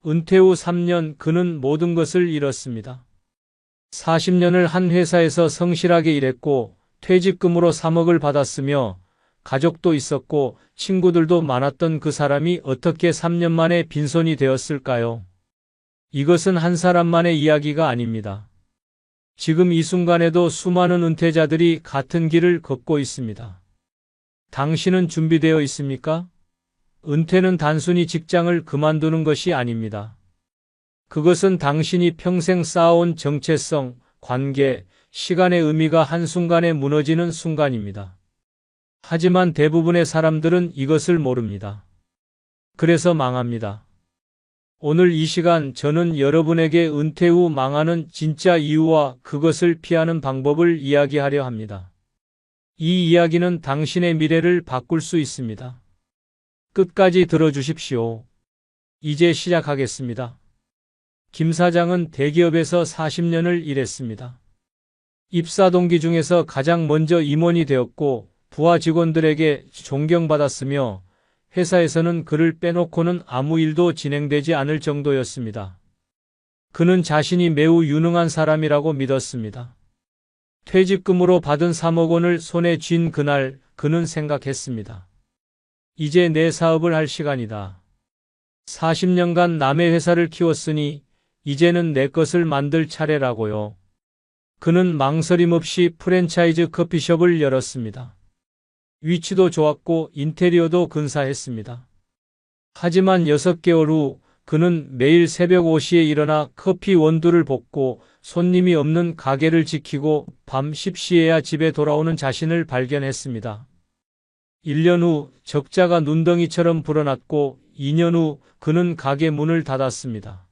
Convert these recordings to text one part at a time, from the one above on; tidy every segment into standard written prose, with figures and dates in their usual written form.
은퇴 후 3년 그는 모든 것을 잃었습니다. 40년을 한 회사에서 성실하게 일했고 퇴직금으로 3억을 받았으며 가족도 있었고 친구들도 많았던 그 사람이 어떻게 3년 만에 빈손이 되었을까요? 이것은 한 사람만의 이야기가 아닙니다. 지금 이 순간에도 수많은 은퇴자들이 같은 길을 걷고 있습니다. 당신은 준비되어 있습니까? 은퇴는 단순히 직장을 그만두는 것이 아닙니다. 그것은 당신이 평생 쌓아온 정체성, 관계, 시간의 의미가 한순간에 무너지는 순간입니다. 하지만 대부분의 사람들은 이것을 모릅니다. 그래서 망합니다. 오늘 이 시간 저는 여러분에게 은퇴 후 망하는 진짜 이유와 그것을 피하는 방법을 이야기하려 합니다. 이 이야기는 당신의 미래를 바꿀 수 있습니다. 끝까지 들어주십시오. 이제 시작하겠습니다. 김 사장은 대기업에서 40년을 일했습니다. 입사 동기 중에서 가장 먼저 임원이 되었고 부하 직원들에게 존경받았으며 회사에서는 그를 빼놓고는 아무 일도 진행되지 않을 정도였습니다. 그는 자신이 매우 유능한 사람이라고 믿었습니다. 퇴직금으로 받은 3억 원을 손에 쥔 그날 그는 생각했습니다. 이제 내 사업을 할 시간이다. 40년간 남의 회사를 키웠으니 이제는 내 것을 만들 차례라고요. 그는 망설임 없이 프랜차이즈 커피숍을 열었습니다. 위치도 좋았고 인테리어도 근사했습니다. 하지만 6개월 후 그는 매일 새벽 5시에 일어나 커피 원두를 볶고 손님이 없는 가게를 지키고 밤 10시에야 집에 돌아오는 자신을 발견했습니다. 1년 후 적자가 눈덩이처럼 불어났고 2년 후 그는 가게 문을 닫았습니다.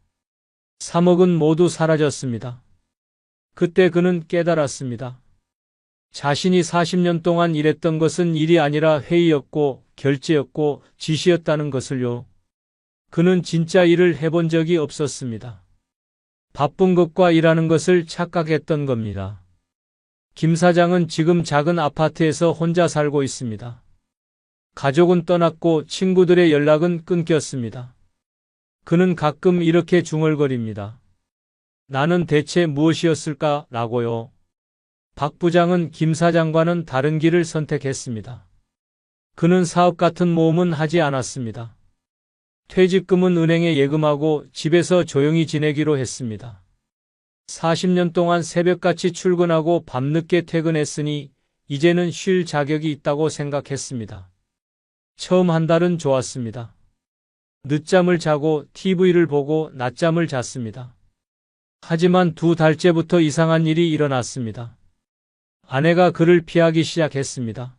3억은 모두 사라졌습니다. 그때 그는 깨달았습니다. 자신이 40년 동안 일했던 것은 일이 아니라 회의였고 결제였고 지시였다는 것을요. 그는 진짜 일을 해본 적이 없었습니다. 바쁜 것과 일하는 것을 착각했던 겁니다. 김 사장은 지금 작은 아파트에서 혼자 살고 있습니다. 가족은 떠났고 친구들의 연락은 끊겼습니다. 그는 가끔 이렇게 중얼거립니다. 나는 대체 무엇이었을까? 라고요. 박 부장은 김 사장과는 다른 길을 선택했습니다. 그는 사업 같은 모험은 하지 않았습니다. 퇴직금은 은행에 예금하고 집에서 조용히 지내기로 했습니다. 40년 동안 새벽같이 출근하고 밤늦게 퇴근했으니 이제는 쉴 자격이 있다고 생각했습니다. 처음 한 달은 좋았습니다. 늦잠을 자고 TV를 보고 낮잠을 잤습니다. 하지만 2달째부터 이상한 일이 일어났습니다. 아내가 그를 피하기 시작했습니다.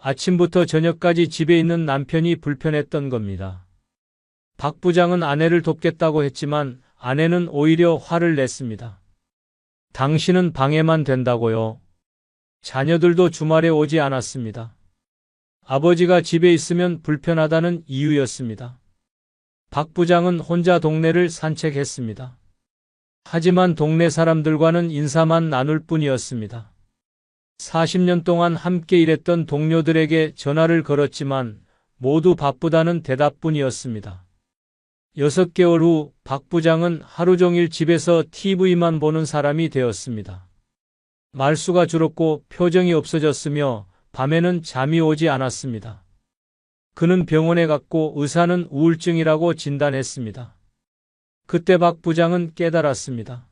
아침부터 저녁까지 집에 있는 남편이 불편했던 겁니다. 박 부장은 아내를 돕겠다고 했지만 아내는 오히려 화를 냈습니다. 당신은 방해만 된다고요. 자녀들도 주말에 오지 않았습니다. 아버지가 집에 있으면 불편하다는 이유였습니다. 박 부장은 혼자 동네를 산책했습니다. 하지만 동네 사람들과는 인사만 나눌 뿐이었습니다. 40년 동안 함께 일했던 동료들에게 전화를 걸었지만 모두 바쁘다는 대답뿐이었습니다. 6개월 후 박 부장은 하루 종일 집에서 TV만 보는 사람이 되었습니다. 말수가 줄었고 표정이 없어졌으며 밤에는 잠이 오지 않았습니다. 그는 병원에 갔고 의사는 우울증이라고 진단했습니다. 그때 박 부장은 깨달았습니다.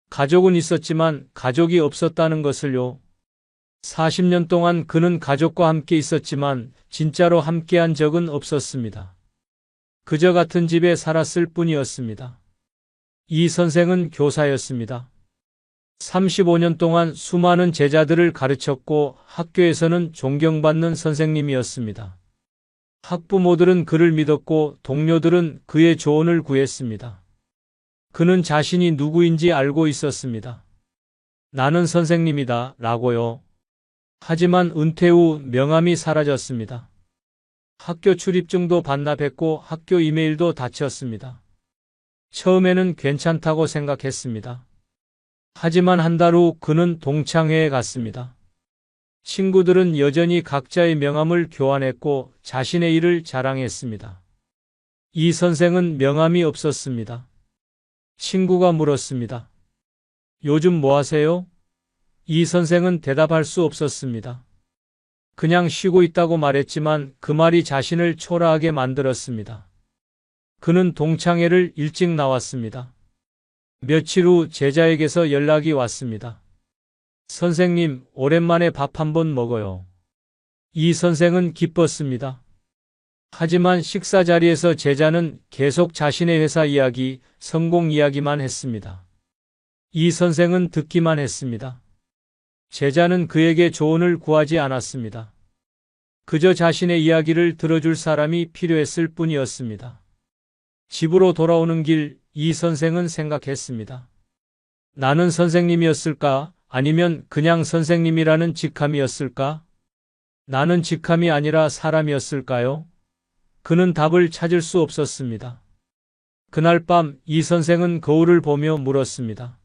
가족은 있었지만 가족이 없었다는 것을요. 40년 동안 그는 가족과 함께 있었지만 진짜로 함께한 적은 없었습니다. 그저 같은 집에 살았을 뿐이었습니다. 이 선생은 교사였습니다. 35년 동안 수많은 제자들을 가르쳤고 학교에서는 존경받는 선생님이었습니다. 학부모들은 그를 믿었고 동료들은 그의 조언을 구했습니다. 그는 자신이 누구인지 알고 있었습니다. 나는 선생님이다 라고요. 하지만 은퇴 후 명함이 사라졌습니다. 학교 출입증도 반납했고 학교 이메일도 닫혔습니다. 처음에는 괜찮다고 생각했습니다. 하지만 한 달 후 그는 동창회에 갔습니다. 친구들은 여전히 각자의 명함을 교환했고 자신의 일을 자랑했습니다. 이 선생은 명함이 없었습니다. 친구가 물었습니다. 요즘 뭐 하세요? 이 선생은 대답할 수 없었습니다. 그냥 쉬고 있다고 말했지만 그 말이 자신을 초라하게 만들었습니다. 그는 동창회를 일찍 나왔습니다. 며칠 후 제자에게서 연락이 왔습니다. 선생님, 오랜만에 밥 한번 먹어요. 이 선생은 기뻤습니다. 하지만 식사 자리에서 제자는 계속 자신의 회사 이야기, 성공 이야기만 했습니다. 이 선생은 듣기만 했습니다. 제자는 그에게 조언을 구하지 않았습니다. 그저 자신의 이야기를 들어줄 사람이 필요했을 뿐이었습니다. 집으로 돌아오는 길, 이 선생은 생각했습니다. 나는 선생님이었을까? 아니면 그냥 선생님이라는 직함이었을까? 나는 직함이 아니라 사람이었을까요? 그는 답을 찾을 수 없었습니다. 그날 밤 이 선생은 거울을 보며 물었습니다.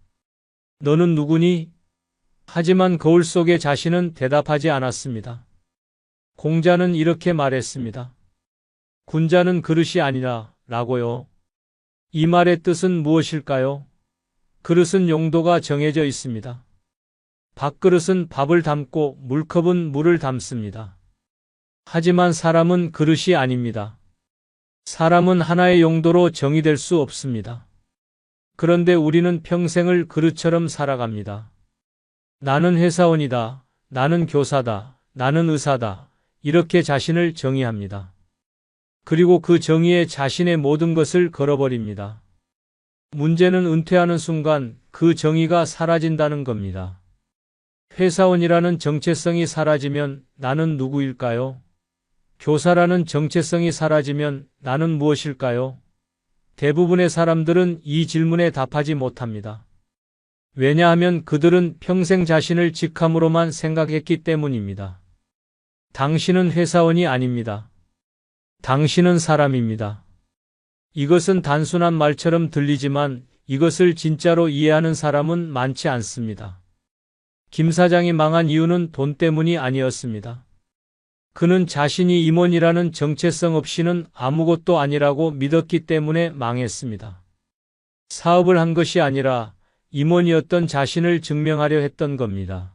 너는 누구니? 하지만 거울 속의 자신은 대답하지 않았습니다. 공자는 이렇게 말했습니다. 군자는 그릇이 아니라 라고요. 이 말의 뜻은 무엇일까요? 그릇은 용도가 정해져 있습니다. 밥그릇은 밥을 담고 물컵은 물을 담습니다. 하지만 사람은 그릇이 아닙니다. 사람은 하나의 용도로 정의될 수 없습니다. 그런데 우리는 평생을 그릇처럼 살아갑니다. 나는 회사원이다. 나는 교사다. 나는 의사다. 이렇게 자신을 정의합니다. 그리고 그 정의에 자신의 모든 것을 걸어버립니다. 문제는 은퇴하는 순간 그 정의가 사라진다는 겁니다. 회사원이라는 정체성이 사라지면 나는 누구일까요? 교사라는 정체성이 사라지면 나는 무엇일까요? 대부분의 사람들은 이 질문에 답하지 못합니다. 왜냐하면 그들은 평생 자신을 직함으로만 생각했기 때문입니다. 당신은 회사원이 아닙니다. 당신은 사람입니다. 이것은 단순한 말처럼 들리지만 이것을 진짜로 이해하는 사람은 많지 않습니다. 김 사장이 망한 이유는 돈 때문이 아니었습니다. 그는 자신이 임원이라는 정체성 없이는 아무것도 아니라고 믿었기 때문에 망했습니다. 사업을 한 것이 아니라 임원이었던 자신을 증명하려 했던 겁니다.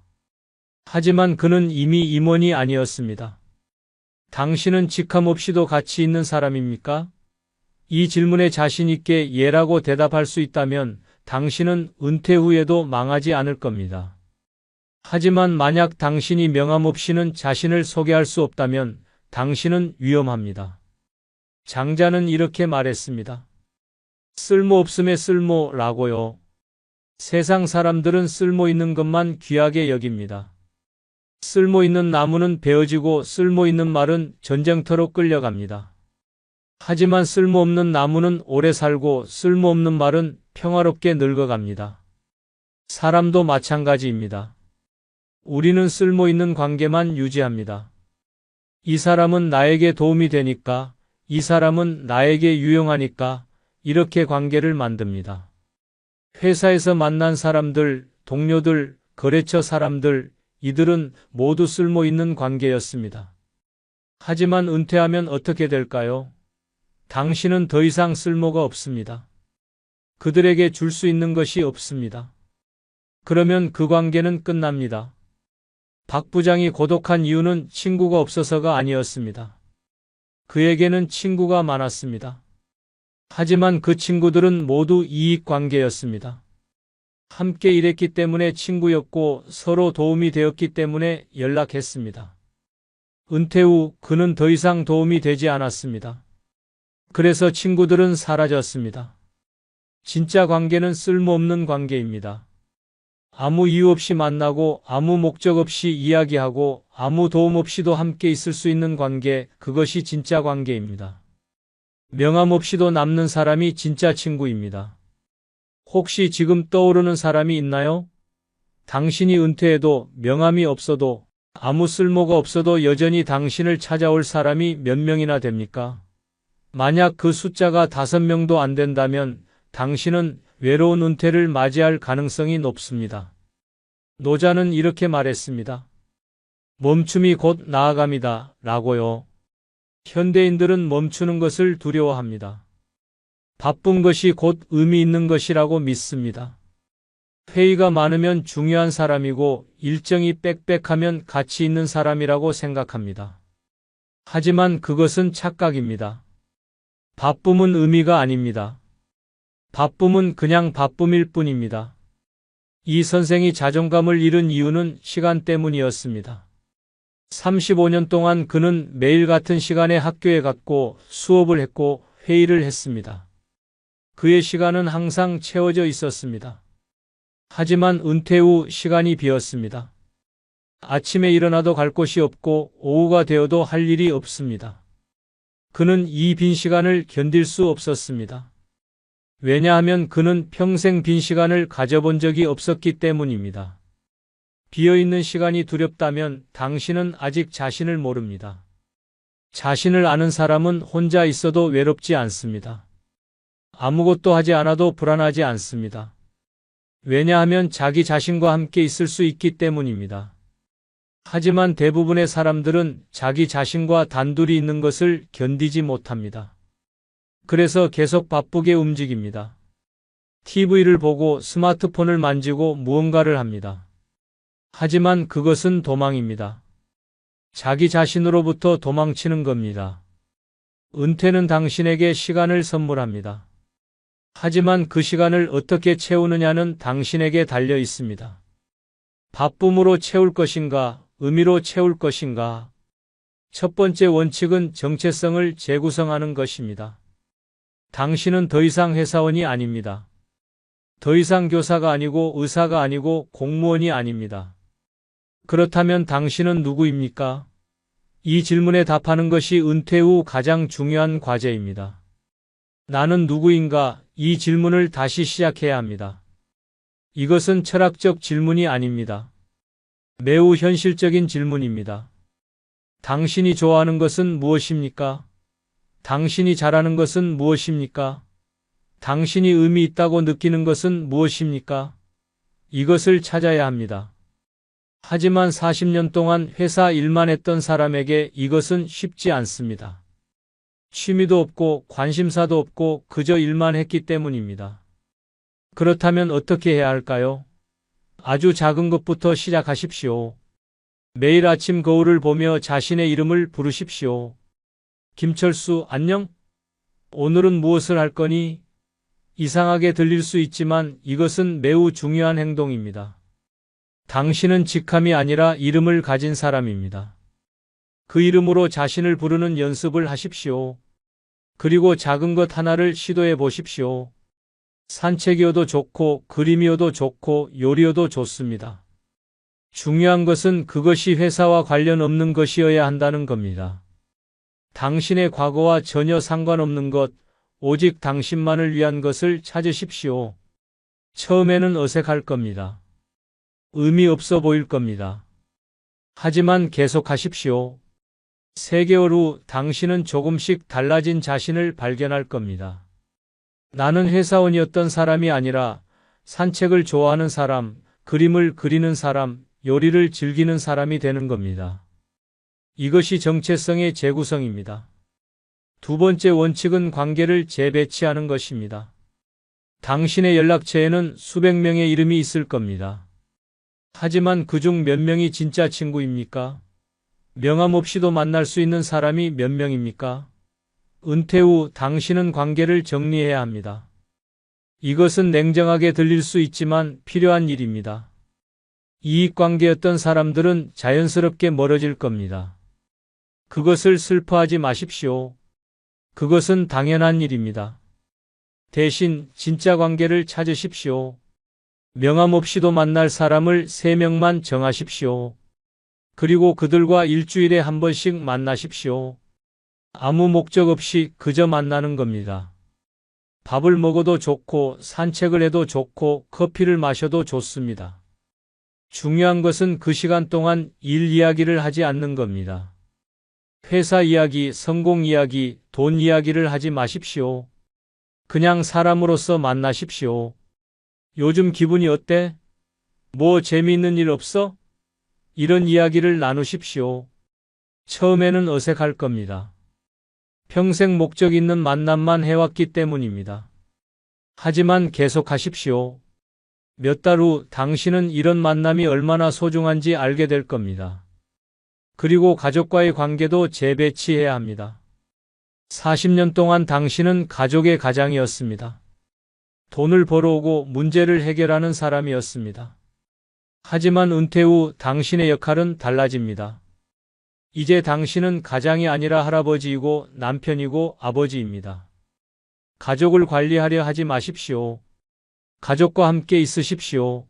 하지만 그는 이미 임원이 아니었습니다. 당신은 직함 없이도 가치 있는 사람입니까? 이 질문에 자신 있게 예라고 대답할 수 있다면 당신은 은퇴 후에도 망하지 않을 겁니다. 하지만 만약 당신이 명함 없이는 자신을 소개할 수 없다면 당신은 위험합니다. 장자는 이렇게 말했습니다. 쓸모없음의 쓸모라고요. 세상 사람들은 쓸모있는 것만 귀하게 여깁니다. 쓸모있는 나무는 베어지고 쓸모있는 말은 전쟁터로 끌려갑니다. 하지만 쓸모없는 나무는 오래 살고 쓸모없는 말은 평화롭게 늙어갑니다. 사람도 마찬가지입니다. 우리는 쓸모있는 관계만 유지합니다. 이 사람은 나에게 도움이 되니까, 이 사람은 나에게 유용하니까 이렇게 관계를 만듭니다. 회사에서 만난 사람들, 동료들, 거래처 사람들, 이들은 모두 쓸모있는 관계였습니다. 하지만 은퇴하면 어떻게 될까요? 당신은 더 이상 쓸모가 없습니다. 그들에게 줄 수 있는 것이 없습니다. 그러면 그 관계는 끝납니다. 박 부장이 고독한 이유는 친구가 없어서가 아니었습니다. 그에게는 친구가 많았습니다. 하지만 그 친구들은 모두 이익 관계였습니다. 함께 일했기 때문에 친구였고 서로 도움이 되었기 때문에 연락했습니다. 은퇴 후 그는 더 이상 도움이 되지 않았습니다. 그래서 친구들은 사라졌습니다. 진짜 관계는 쓸모없는 관계입니다. 아무 이유 없이 만나고 아무 목적 없이 이야기하고 아무 도움 없이도 함께 있을 수 있는 관계, 그것이 진짜 관계입니다. 명함 없이도 남는 사람이 진짜 친구입니다. 혹시 지금 떠오르는 사람이 있나요? 당신이 은퇴해도 명함이 없어도 아무 쓸모가 없어도 여전히 당신을 찾아올 사람이 몇 명이나 됩니까? 만약 그 숫자가 5명도 안 된다면 당신은 외로운 은퇴를 맞이할 가능성이 높습니다. 노자는 이렇게 말했습니다. 멈춤이 곧 나아감이다 라고요. 현대인들은 멈추는 것을 두려워합니다. 바쁜 것이 곧 의미 있는 것이라고 믿습니다. 회의가 많으면 중요한 사람이고 일정이 빽빽하면 가치 있는 사람이라고 생각합니다. 하지만 그것은 착각입니다. 바쁨은 의미가 아닙니다. 바쁨은 그냥 바쁨일 뿐입니다. 이 선생이 자존감을 잃은 이유는 시간 때문이었습니다. 35년 동안 그는 매일 같은 시간에 학교에 갔고 수업을 했고 회의를 했습니다. 그의 시간은 항상 채워져 있었습니다. 하지만 은퇴 후 시간이 비었습니다. 아침에 일어나도 갈 곳이 없고 오후가 되어도 할 일이 없습니다. 그는 이 빈 시간을 견딜 수 없었습니다. 왜냐하면 그는 평생 빈 시간을 가져본 적이 없었기 때문입니다. 비어있는 시간이 두렵다면 당신은 아직 자신을 모릅니다. 자신을 아는 사람은 혼자 있어도 외롭지 않습니다. 아무것도 하지 않아도 불안하지 않습니다. 왜냐하면 자기 자신과 함께 있을 수 있기 때문입니다. 하지만 대부분의 사람들은 자기 자신과 단둘이 있는 것을 견디지 못합니다. 그래서 계속 바쁘게 움직입니다. TV를 보고 스마트폰을 만지고 무언가를 합니다. 하지만 그것은 도망입니다. 자기 자신으로부터 도망치는 겁니다. 은퇴는 당신에게 시간을 선물합니다. 하지만 그 시간을 어떻게 채우느냐는 당신에게 달려 있습니다. 바쁨으로 채울 것인가, 의미로 채울 것인가. 첫 번째 원칙은 정체성을 재구성하는 것입니다. 당신은 더 이상 회사원이 아닙니다. 더 이상 교사가 아니고 의사가 아니고 공무원이 아닙니다. 그렇다면 당신은 누구입니까? 이 질문에 답하는 것이 은퇴 후 가장 중요한 과제입니다. 나는 누구인가? 이 질문을 다시 시작해야 합니다. 이것은 철학적 질문이 아닙니다. 매우 현실적인 질문입니다. 당신이 좋아하는 것은 무엇입니까? 당신이 잘하는 것은 무엇입니까? 당신이 의미 있다고 느끼는 것은 무엇입니까? 이것을 찾아야 합니다. 하지만 40년 동안 회사 일만 했던 사람에게 이것은 쉽지 않습니다. 취미도 없고 관심사도 없고 그저 일만 했기 때문입니다. 그렇다면 어떻게 해야 할까요? 아주 작은 것부터 시작하십시오. 매일 아침 거울을 보며 자신의 이름을 부르십시오. 김철수, 안녕? 오늘은 무엇을 할 거니? 이상하게 들릴 수 있지만 이것은 매우 중요한 행동입니다. 당신은 직함이 아니라 이름을 가진 사람입니다. 그 이름으로 자신을 부르는 연습을 하십시오. 그리고 작은 것 하나를 시도해 보십시오. 산책이어도 좋고 그림이어도 좋고 요리여도 좋습니다. 중요한 것은 그것이 회사와 관련 없는 것이어야 한다는 겁니다. 당신의 과거와 전혀 상관없는 것, 오직 당신만을 위한 것을 찾으십시오. 처음에는 어색할 겁니다. 의미 없어 보일 겁니다. 하지만 계속하십시오. 3개월 후 당신은 조금씩 달라진 자신을 발견할 겁니다. 나는 회사원이었던 사람이 아니라 산책을 좋아하는 사람, 그림을 그리는 사람, 요리를 즐기는 사람이 되는 겁니다. 이것이 정체성의 재구성입니다. 두 번째 원칙은 관계를 재배치하는 것입니다. 당신의 연락처에는 수백 명의 이름이 있을 겁니다. 하지만 그중 몇 명이 진짜 친구입니까? 명함 없이도 만날 수 있는 사람이 몇 명입니까? 은퇴 후 당신은 관계를 정리해야 합니다. 이것은 냉정하게 들릴 수 있지만 필요한 일입니다. 이익관계였던 사람들은 자연스럽게 멀어질 겁니다. 그것을 슬퍼하지 마십시오. 그것은 당연한 일입니다. 대신 진짜 관계를 찾으십시오. 명함 없이도 만날 사람을 3명만 정하십시오. 그리고 그들과 일주일에 한 번씩 만나십시오. 아무 목적 없이 그저 만나는 겁니다. 밥을 먹어도 좋고 산책을 해도 좋고 커피를 마셔도 좋습니다. 중요한 것은 그 시간 동안 일 이야기를 하지 않는 겁니다. 회사 이야기, 성공 이야기, 돈 이야기를 하지 마십시오. 그냥 사람으로서 만나십시오. 요즘 기분이 어때? 뭐 재미있는 일 없어? 이런 이야기를 나누십시오. 처음에는 어색할 겁니다. 평생 목적 있는 만남만 해왔기 때문입니다. 하지만 계속하십시오. 몇 달 후 당신은 이런 만남이 얼마나 소중한지 알게 될 겁니다. 그리고 가족과의 관계도 재배치해야 합니다. 40년 동안 당신은 가족의 가장이었습니다. 돈을 벌어오고 문제를 해결하는 사람이었습니다. 하지만 은퇴 후 당신의 역할은 달라집니다. 이제 당신은 가장이 아니라 할아버지이고 남편이고 아버지입니다. 가족을 관리하려 하지 마십시오. 가족과 함께 있으십시오.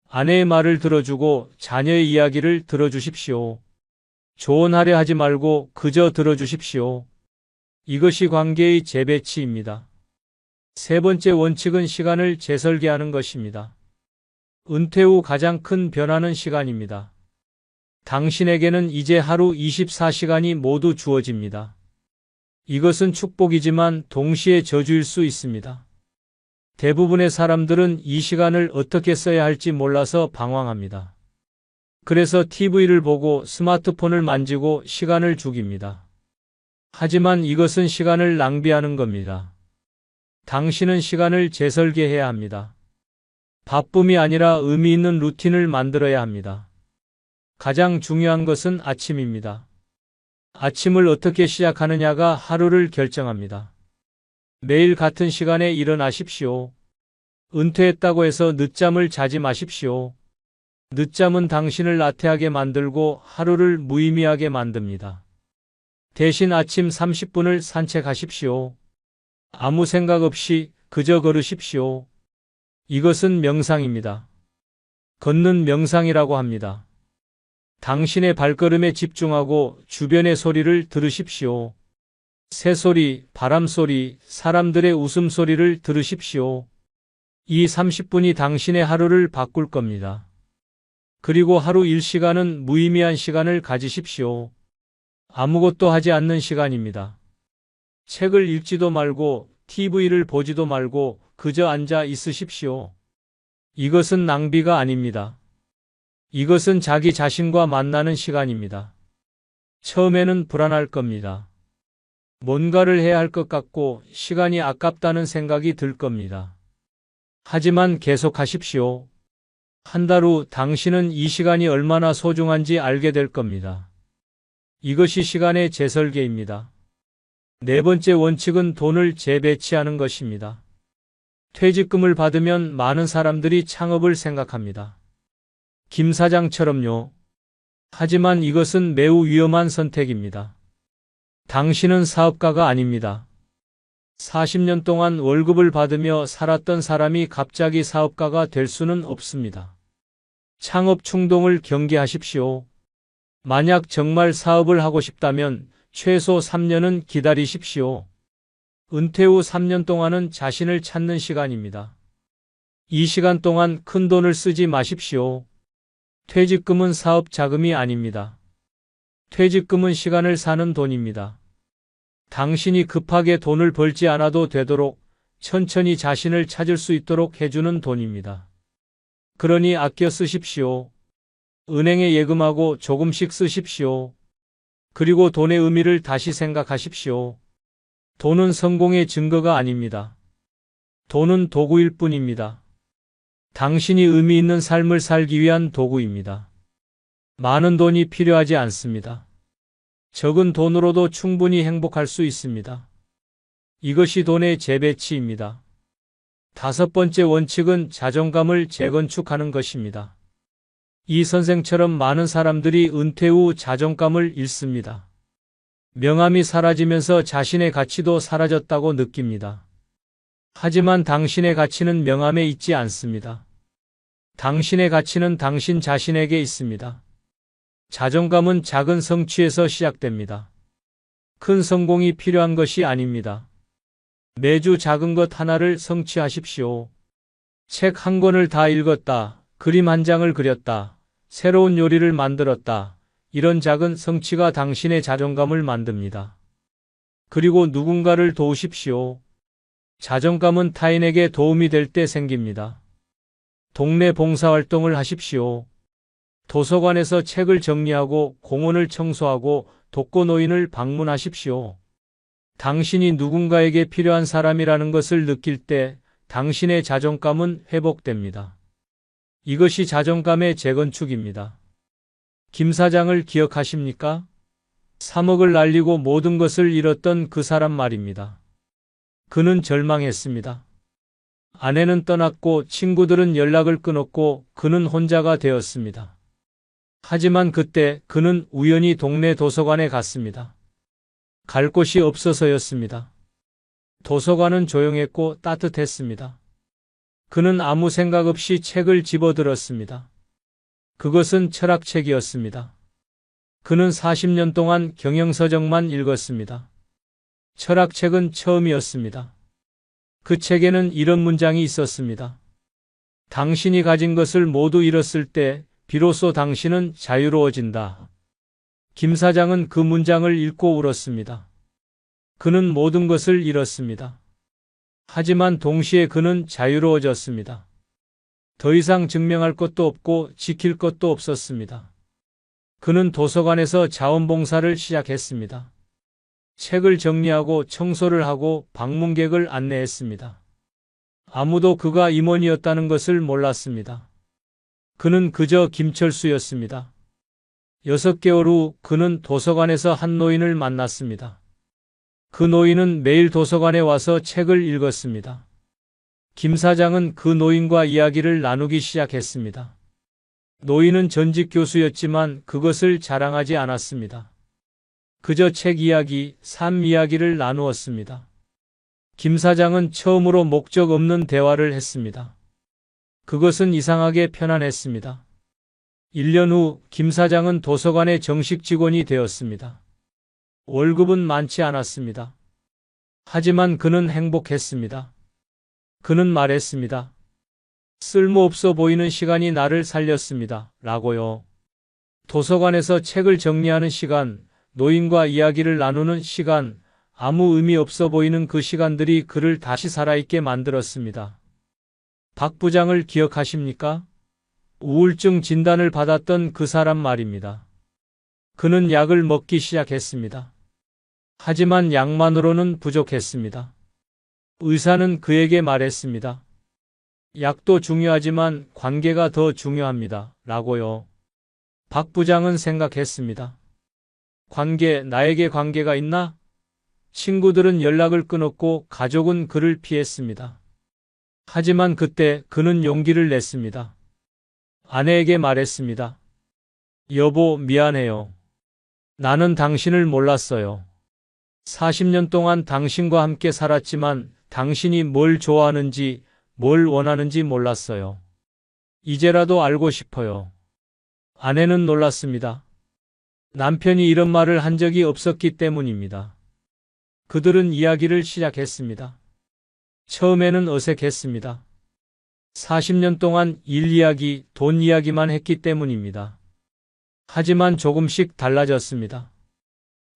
아내의 말을 들어주고 자녀의 이야기를 들어주십시오. 조언하려 하지 말고 그저 들어주십시오. 이것이 관계의 재배치입니다. 세 번째 원칙은 시간을 재설계하는 것입니다. 은퇴 후 가장 큰 변화는 시간입니다. 당신에게는 이제 하루 24시간이 모두 주어집니다. 이것은 축복이지만 동시에 저주일 수 있습니다. 대부분의 사람들은 이 시간을 어떻게 써야 할지 몰라서 방황합니다. 그래서 TV를 보고 스마트폰을 만지고 시간을 죽입니다. 하지만 이것은 시간을 낭비하는 겁니다. 당신은 시간을 재설계해야 합니다. 바쁨이 아니라 의미 있는 루틴을 만들어야 합니다. 가장 중요한 것은 아침입니다. 아침을 어떻게 시작하느냐가 하루를 결정합니다. 매일 같은 시간에 일어나십시오. 은퇴했다고 해서 늦잠을 자지 마십시오. 늦잠은 당신을 나태하게 만들고 하루를 무의미하게 만듭니다. 대신 아침 30분을 산책하십시오. 아무 생각 없이 그저 걸으십시오. 이것은 명상입니다. 걷는 명상이라고 합니다. 당신의 발걸음에 집중하고 주변의 소리를 들으십시오. 새소리, 바람소리, 사람들의 웃음소리를 들으십시오. 이 30분이 당신의 하루를 바꿀 겁니다. 그리고 하루 1시간은 무의미한 시간을 가지십시오. 아무것도 하지 않는 시간입니다. 책을 읽지도 말고 TV를 보지도 말고 그저 앉아 있으십시오. 이것은 낭비가 아닙니다. 이것은 자기 자신과 만나는 시간입니다. 처음에는 불안할 겁니다. 뭔가를 해야 할 것 같고 시간이 아깝다는 생각이 들 겁니다. 하지만 계속하십시오. 한 달 후 당신은 이 시간이 얼마나 소중한지 알게 될 겁니다. 이것이 시간의 재설계입니다. 네 번째 원칙은 돈을 재배치하는 것입니다. 퇴직금을 받으면 많은 사람들이 창업을 생각합니다. 김 사장처럼요. 하지만 이것은 매우 위험한 선택입니다. 당신은 사업가가 아닙니다. 40년 동안 월급을 받으며 살았던 사람이 갑자기 사업가가 될 수는 없습니다. 창업 충동을 경계하십시오. 만약 정말 사업을 하고 싶다면 최소 3년은 기다리십시오. 은퇴 후 3년 동안은 자신을 찾는 시간입니다. 이 시간 동안 큰 돈을 쓰지 마십시오. 퇴직금은 사업 자금이 아닙니다. 퇴직금은 시간을 사는 돈입니다. 당신이 급하게 돈을 벌지 않아도 되도록 천천히 자신을 찾을 수 있도록 해주는 돈입니다. 그러니 아껴 쓰십시오. 은행에 예금하고 조금씩 쓰십시오. 그리고 돈의 의미를 다시 생각하십시오. 돈은 성공의 증거가 아닙니다. 돈은 도구일 뿐입니다. 당신이 의미 있는 삶을 살기 위한 도구입니다. 많은 돈이 필요하지 않습니다. 적은 돈으로도 충분히 행복할 수 있습니다. 이것이 돈의 재배치입니다. 다섯 번째 원칙은 자존감을 재건축하는 것입니다. 이 선생처럼 많은 사람들이 은퇴 후 자존감을 잃습니다. 명함이 사라지면서 자신의 가치도 사라졌다고 느낍니다. 하지만 당신의 가치는 명함에 있지 않습니다. 당신의 가치는 당신 자신에게 있습니다. 자존감은 작은 성취에서 시작됩니다. 큰 성공이 필요한 것이 아닙니다. 매주 작은 것 하나를 성취하십시오. 책 한 권을 다 읽었다. 그림 한 장을 그렸다. 새로운 요리를 만들었다. 이런 작은 성취가 당신의 자존감을 만듭니다. 그리고 누군가를 도우십시오. 자존감은 타인에게 도움이 될 때 생깁니다. 동네 봉사활동을 하십시오. 도서관에서 책을 정리하고 공원을 청소하고 독거노인을 방문하십시오. 당신이 누군가에게 필요한 사람이라는 것을 느낄 때 당신의 자존감은 회복됩니다. 이것이 자존감의 재건축입니다. 김 사장을 기억하십니까? 3억을 날리고 모든 것을 잃었던 그 사람 말입니다. 그는 절망했습니다. 아내는 떠났고 친구들은 연락을 끊었고 그는 혼자가 되었습니다. 하지만 그때 그는 우연히 동네 도서관에 갔습니다. 갈 곳이 없어서였습니다. 도서관은 조용했고 따뜻했습니다. 그는 아무 생각 없이 책을 집어들었습니다. 그것은 철학책이었습니다. 그는 40년 동안 경영서적만 읽었습니다. 철학책은 처음이었습니다. 그 책에는 이런 문장이 있었습니다. 당신이 가진 것을 모두 잃었을 때 비로소 당신은 자유로워진다. 김 사장은 그 문장을 읽고 울었습니다. 그는 모든 것을 잃었습니다. 하지만 동시에 그는 자유로워졌습니다. 더 이상 증명할 것도 없고 지킬 것도 없었습니다. 그는 도서관에서 자원봉사를 시작했습니다. 책을 정리하고 청소를 하고 방문객을 안내했습니다. 아무도 그가 임원이었다는 것을 몰랐습니다. 그는 그저 김철수였습니다. 6개월 후 그는 도서관에서 한 노인을 만났습니다. 그 노인은 매일 도서관에 와서 책을 읽었습니다. 김 사장은 그 노인과 이야기를 나누기 시작했습니다. 노인은 전직 교수였지만 그것을 자랑하지 않았습니다. 그저 책 이야기, 삶 이야기를 나누었습니다. 김 사장은 처음으로 목적 없는 대화를 했습니다. 그것은 이상하게 편안했습니다. 1년 후 김 사장은 도서관의 정식 직원이 되었습니다. 월급은 많지 않았습니다. 하지만 그는 행복했습니다. 그는 말했습니다. 쓸모없어 보이는 시간이 나를 살렸습니다. 라고요. 도서관에서 책을 정리하는 시간, 노인과 이야기를 나누는 시간, 아무 의미 없어 보이는 그 시간들이 그를 다시 살아있게 만들었습니다. 박 부장을 기억하십니까? 우울증 진단을 받았던 그 사람 말입니다. 그는 약을 먹기 시작했습니다. 하지만 약만으로는 부족했습니다. 의사는 그에게 말했습니다. 약도 중요하지만 관계가 더 중요합니다. 라고요. 박 부장은 생각했습니다. 나에게 관계가 있나? 친구들은 연락을 끊었고 가족은 그를 피했습니다. 하지만 그때 그는 용기를 냈습니다. 아내에게 말했습니다. 여보, 미안해요. 나는 당신을 몰랐어요. 40년 동안 당신과 함께 살았지만 당신이 뭘 좋아하는지, 뭘 원하는지 몰랐어요. 이제라도 알고 싶어요. 아내는 놀랐습니다. 남편이 이런 말을 한 적이 없었기 때문입니다. 그들은 이야기를 시작했습니다. 처음에는 어색했습니다. 40년 동안 일 이야기, 돈 이야기만 했기 때문입니다. 하지만 조금씩 달라졌습니다.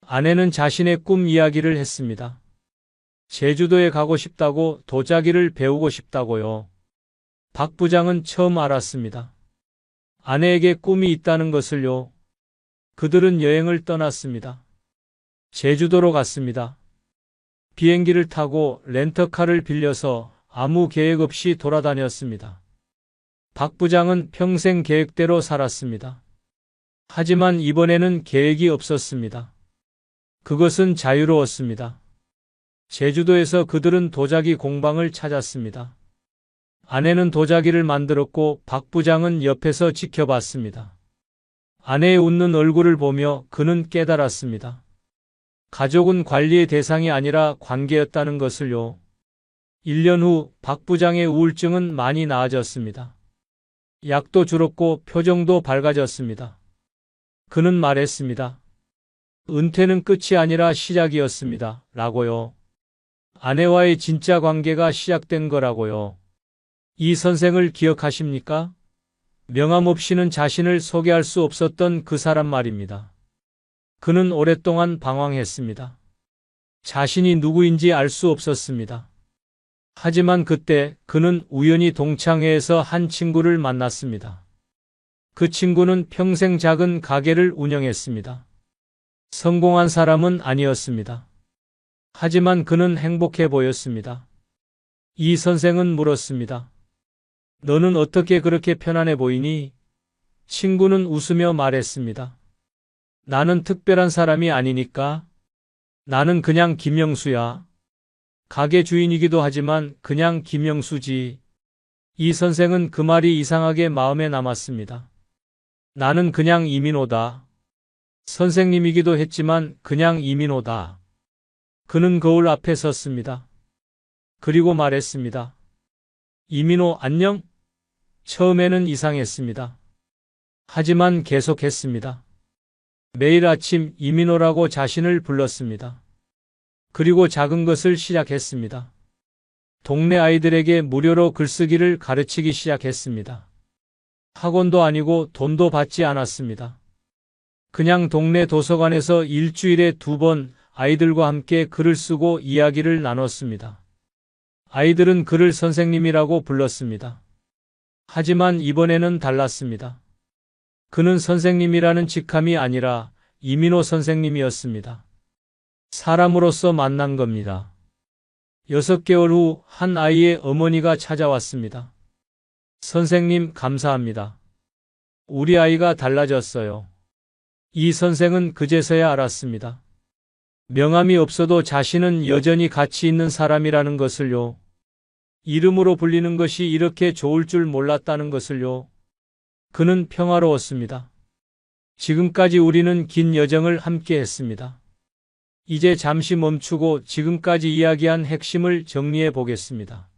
아내는 자신의 꿈 이야기를 했습니다. 제주도에 가고 싶다고, 도자기를 배우고 싶다고요. 박 부장은 처음 알았습니다. 아내에게 꿈이 있다는 것을요. 그들은 여행을 떠났습니다. 제주도로 갔습니다. 비행기를 타고 렌터카를 빌려서 아무 계획 없이 돌아다녔습니다. 박 부장은 평생 계획대로 살았습니다. 하지만 이번에는 계획이 없었습니다. 그것은 자유로웠습니다. 제주도에서 그들은 도자기 공방을 찾았습니다. 아내는 도자기를 만들었고 박 부장은 옆에서 지켜봤습니다. 아내의 웃는 얼굴을 보며 그는 깨달았습니다. 가족은 관리의 대상이 아니라 관계였다는 것을요. 1년 후 박 부장의 우울증은 많이 나아졌습니다. 약도 줄었고 표정도 밝아졌습니다. 그는 말했습니다. 은퇴는 끝이 아니라 시작이었습니다. 라고요. 아내와의 진짜 관계가 시작된 거라고요. 이 선생을 기억하십니까? 명함 없이는 자신을 소개할 수 없었던 그 사람 말입니다. 그는 오랫동안 방황했습니다. 자신이 누구인지 알 수 없었습니다. 하지만 그때 그는 우연히 동창회에서 한 친구를 만났습니다. 그 친구는 평생 작은 가게를 운영했습니다. 성공한 사람은 아니었습니다. 하지만 그는 행복해 보였습니다. 이 선생은 물었습니다. 너는 어떻게 그렇게 편안해 보이니? 친구는 웃으며 말했습니다. 나는 특별한 사람이 아니니까. 나는 그냥 김영수야. 가게 주인이기도 하지만 그냥 김영수지. 이 선생은 그 말이 이상하게 마음에 남았습니다. 나는 그냥 이민호다. 선생님이기도 했지만 그냥 이민호다. 그는 거울 앞에 섰습니다. 그리고 말했습니다. 이민호 안녕? 처음에는 이상했습니다. 하지만 계속했습니다. 매일 아침 이민호라고 자신을 불렀습니다. 그리고 작은 것을 시작했습니다. 동네 아이들에게 무료로 글쓰기를 가르치기 시작했습니다. 학원도 아니고 돈도 받지 않았습니다. 그냥 동네 도서관에서 일주일에 2번 아이들과 함께 글을 쓰고 이야기를 나눴습니다. 아이들은 그를 선생님이라고 불렀습니다. 하지만 이번에는 달랐습니다. 그는 선생님이라는 직함이 아니라 이민호 선생님이었습니다. 사람으로서 만난 겁니다. 6개월 후 한 아이의 어머니가 찾아왔습니다. 선생님 감사합니다. 우리 아이가 달라졌어요. 이 선생은 그제서야 알았습니다. 명함이 없어도 자신은 여전히 가치 있는 사람이라는 것을요. 이름으로 불리는 것이 이렇게 좋을 줄 몰랐다는 것을요. 그는 평화로웠습니다. 지금까지 우리는 긴 여정을 함께 했습니다. 이제 잠시 멈추고 지금까지 이야기한 핵심을 정리해 보겠습니다.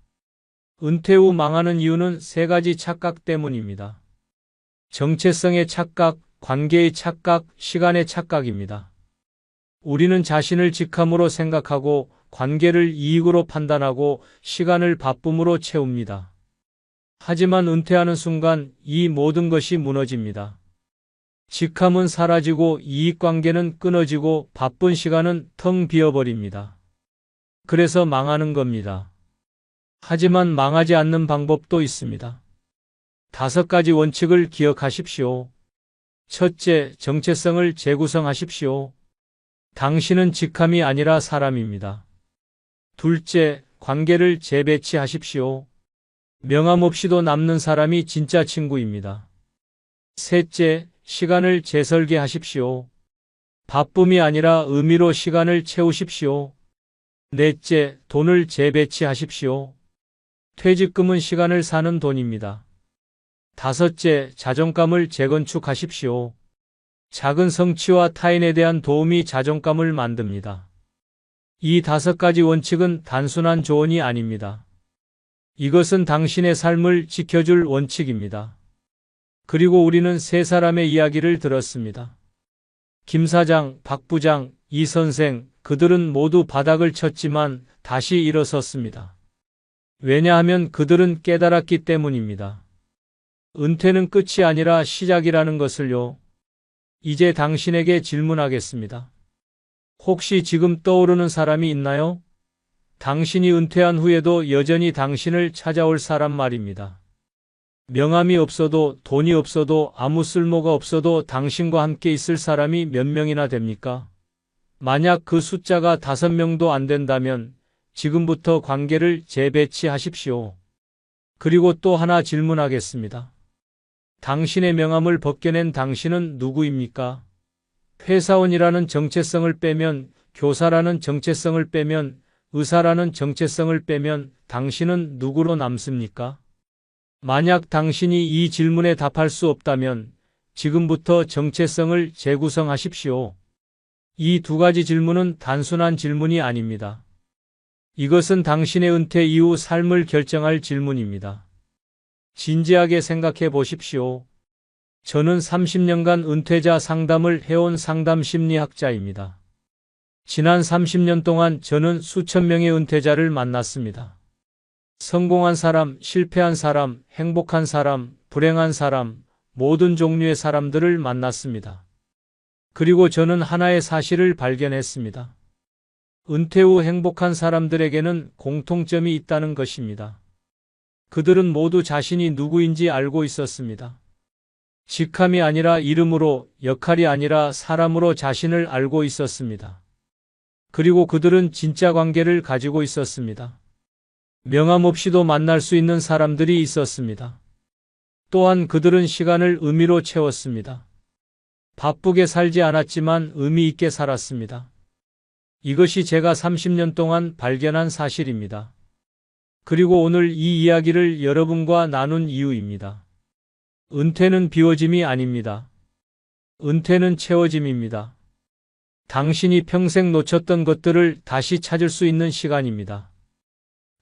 은퇴 후 망하는 이유는 3가지 착각 때문입니다. 정체성의 착각, 관계의 착각, 시간의 착각입니다. 우리는 자신을 직함으로 생각하고 관계를 이익으로 판단하고 시간을 바쁨으로 채웁니다. 하지만 은퇴하는 순간 이 모든 것이 무너집니다. 직함은 사라지고 이익관계는 끊어지고 바쁜 시간은 텅 비어버립니다. 그래서 망하는 겁니다. 하지만 망하지 않는 방법도 있습니다. 5가지 원칙을 기억하십시오. 첫째, 정체성을 재구성하십시오. 당신은 직함이 아니라 사람입니다. 둘째, 관계를 재배치하십시오. 명함 없이도 남는 사람이 진짜 친구입니다. 셋째, 시간을 재설계하십시오. 바쁨이 아니라 의미로 시간을 채우십시오. 넷째, 돈을 재배치하십시오. 퇴직금은 시간을 사는 돈입니다. 5째, 자존감을 재건축하십시오. 작은 성취와 타인에 대한 도움이 자존감을 만듭니다. 이 5가지 원칙은 단순한 조언이 아닙니다. 이것은 당신의 삶을 지켜줄 원칙입니다. 그리고 우리는 3사람의 이야기를 들었습니다. 김 사장, 박 부장, 이 선생, 그들은 모두 바닥을 쳤지만 다시 일어섰습니다. 왜냐하면 그들은 깨달았기 때문입니다. 은퇴는 끝이 아니라 시작이라는 것을요. 이제 당신에게 질문하겠습니다. 혹시 지금 떠오르는 사람이 있나요? 당신이 은퇴한 후에도 여전히 당신을 찾아올 사람 말입니다. 명함이 없어도 돈이 없어도 아무 쓸모가 없어도 당신과 함께 있을 사람이 몇 명이나 됩니까? 만약 그 숫자가 5명도 안 된다면 지금부터 관계를 재배치하십시오. 그리고 또 하나 질문하겠습니다. 당신의 명함을 벗겨낸 당신은 누구입니까? 회사원이라는 정체성을 빼면, 교사라는 정체성을 빼면, 의사라는 정체성을 빼면 당신은 누구로 남습니까? 만약 당신이 이 질문에 답할 수 없다면 지금부터 정체성을 재구성하십시오. 이 2가지 질문은 단순한 질문이 아닙니다. 이것은 당신의 은퇴 이후 삶을 결정할 질문입니다. 진지하게 생각해 보십시오. 저는 30년간 은퇴자 상담을 해온 상담 심리학자입니다. 지난 30년 동안 저는 수천 명의 은퇴자를 만났습니다. 성공한 사람, 실패한 사람, 행복한 사람, 불행한 사람, 모든 종류의 사람들을 만났습니다. 그리고 저는 하나의 사실을 발견했습니다. 은퇴 후 행복한 사람들에게는 공통점이 있다는 것입니다. 그들은 모두 자신이 누구인지 알고 있었습니다. 직함이 아니라 이름으로, 역할이 아니라 사람으로 자신을 알고 있었습니다. 그리고 그들은 진짜 관계를 가지고 있었습니다. 명함 없이도 만날 수 있는 사람들이 있었습니다. 또한 그들은 시간을 의미로 채웠습니다. 바쁘게 살지 않았지만 의미 있게 살았습니다. 이것이 제가 30년 동안 발견한 사실입니다. 그리고 오늘 이 이야기를 여러분과 나눈 이유입니다. 은퇴는 비워짐이 아닙니다. 은퇴는 채워짐입니다. 당신이 평생 놓쳤던 것들을 다시 찾을 수 있는 시간입니다.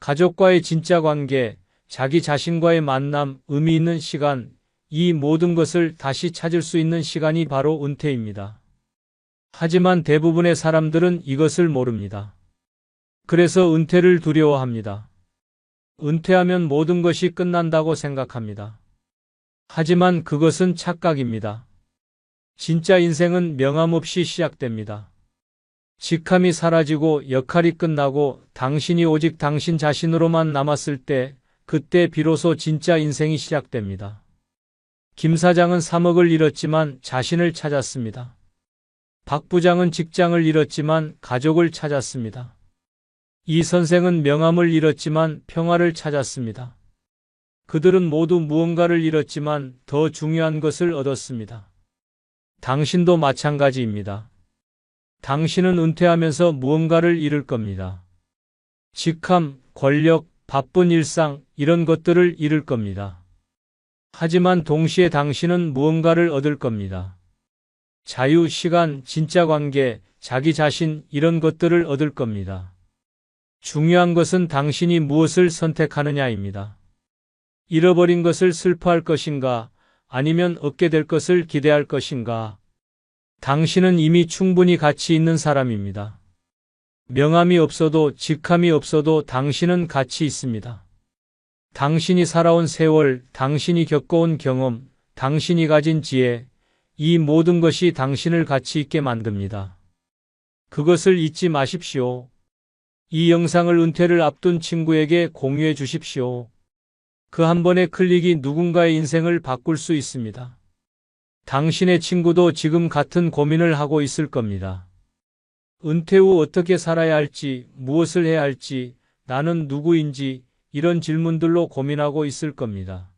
가족과의 진짜 관계, 자기 자신과의 만남, 의미 있는 시간, 이 모든 것을 다시 찾을 수 있는 시간이 바로 은퇴입니다. 하지만 대부분의 사람들은 이것을 모릅니다. 그래서 은퇴를 두려워합니다. 은퇴하면 모든 것이 끝난다고 생각합니다. 하지만 그것은 착각입니다. 진짜 인생은 명함 없이 시작됩니다. 직함이 사라지고 역할이 끝나고 당신이 오직 당신 자신으로만 남았을 때, 그때 비로소 진짜 인생이 시작됩니다. 김 사장은 3억을 잃었지만 자신을 찾았습니다. 박 부장은 직장을 잃었지만 가족을 찾았습니다. 이 선생은 명함을 잃었지만 평화를 찾았습니다. 그들은 모두 무언가를 잃었지만 더 중요한 것을 얻었습니다. 당신도 마찬가지입니다. 당신은 은퇴하면서 무언가를 잃을 겁니다. 직함, 권력, 바쁜 일상, 이런 것들을 잃을 겁니다. 하지만 동시에 당신은 무언가를 얻을 겁니다. 자유, 시간, 진짜 관계, 자기 자신, 이런 것들을 얻을 겁니다. 중요한 것은 당신이 무엇을 선택하느냐입니다. 잃어버린 것을 슬퍼할 것인가, 아니면 얻게 될 것을 기대할 것인가. 당신은 이미 충분히 가치 있는 사람입니다. 명함이 없어도, 직함이 없어도 당신은 가치 있습니다. 당신이 살아온 세월, 당신이 겪어온 경험, 당신이 가진 지혜, 이 모든 것이 당신을 가치 있게 만듭니다. 그것을 잊지 마십시오. 이 영상을 은퇴를 앞둔 친구에게 공유해 주십시오. 그 한 번의 클릭이 누군가의 인생을 바꿀 수 있습니다. 당신의 친구도 지금 같은 고민을 하고 있을 겁니다. 은퇴 후 어떻게 살아야 할지, 무엇을 해야 할지, 나는 누구인지, 이런 질문들로 고민하고 있을 겁니다.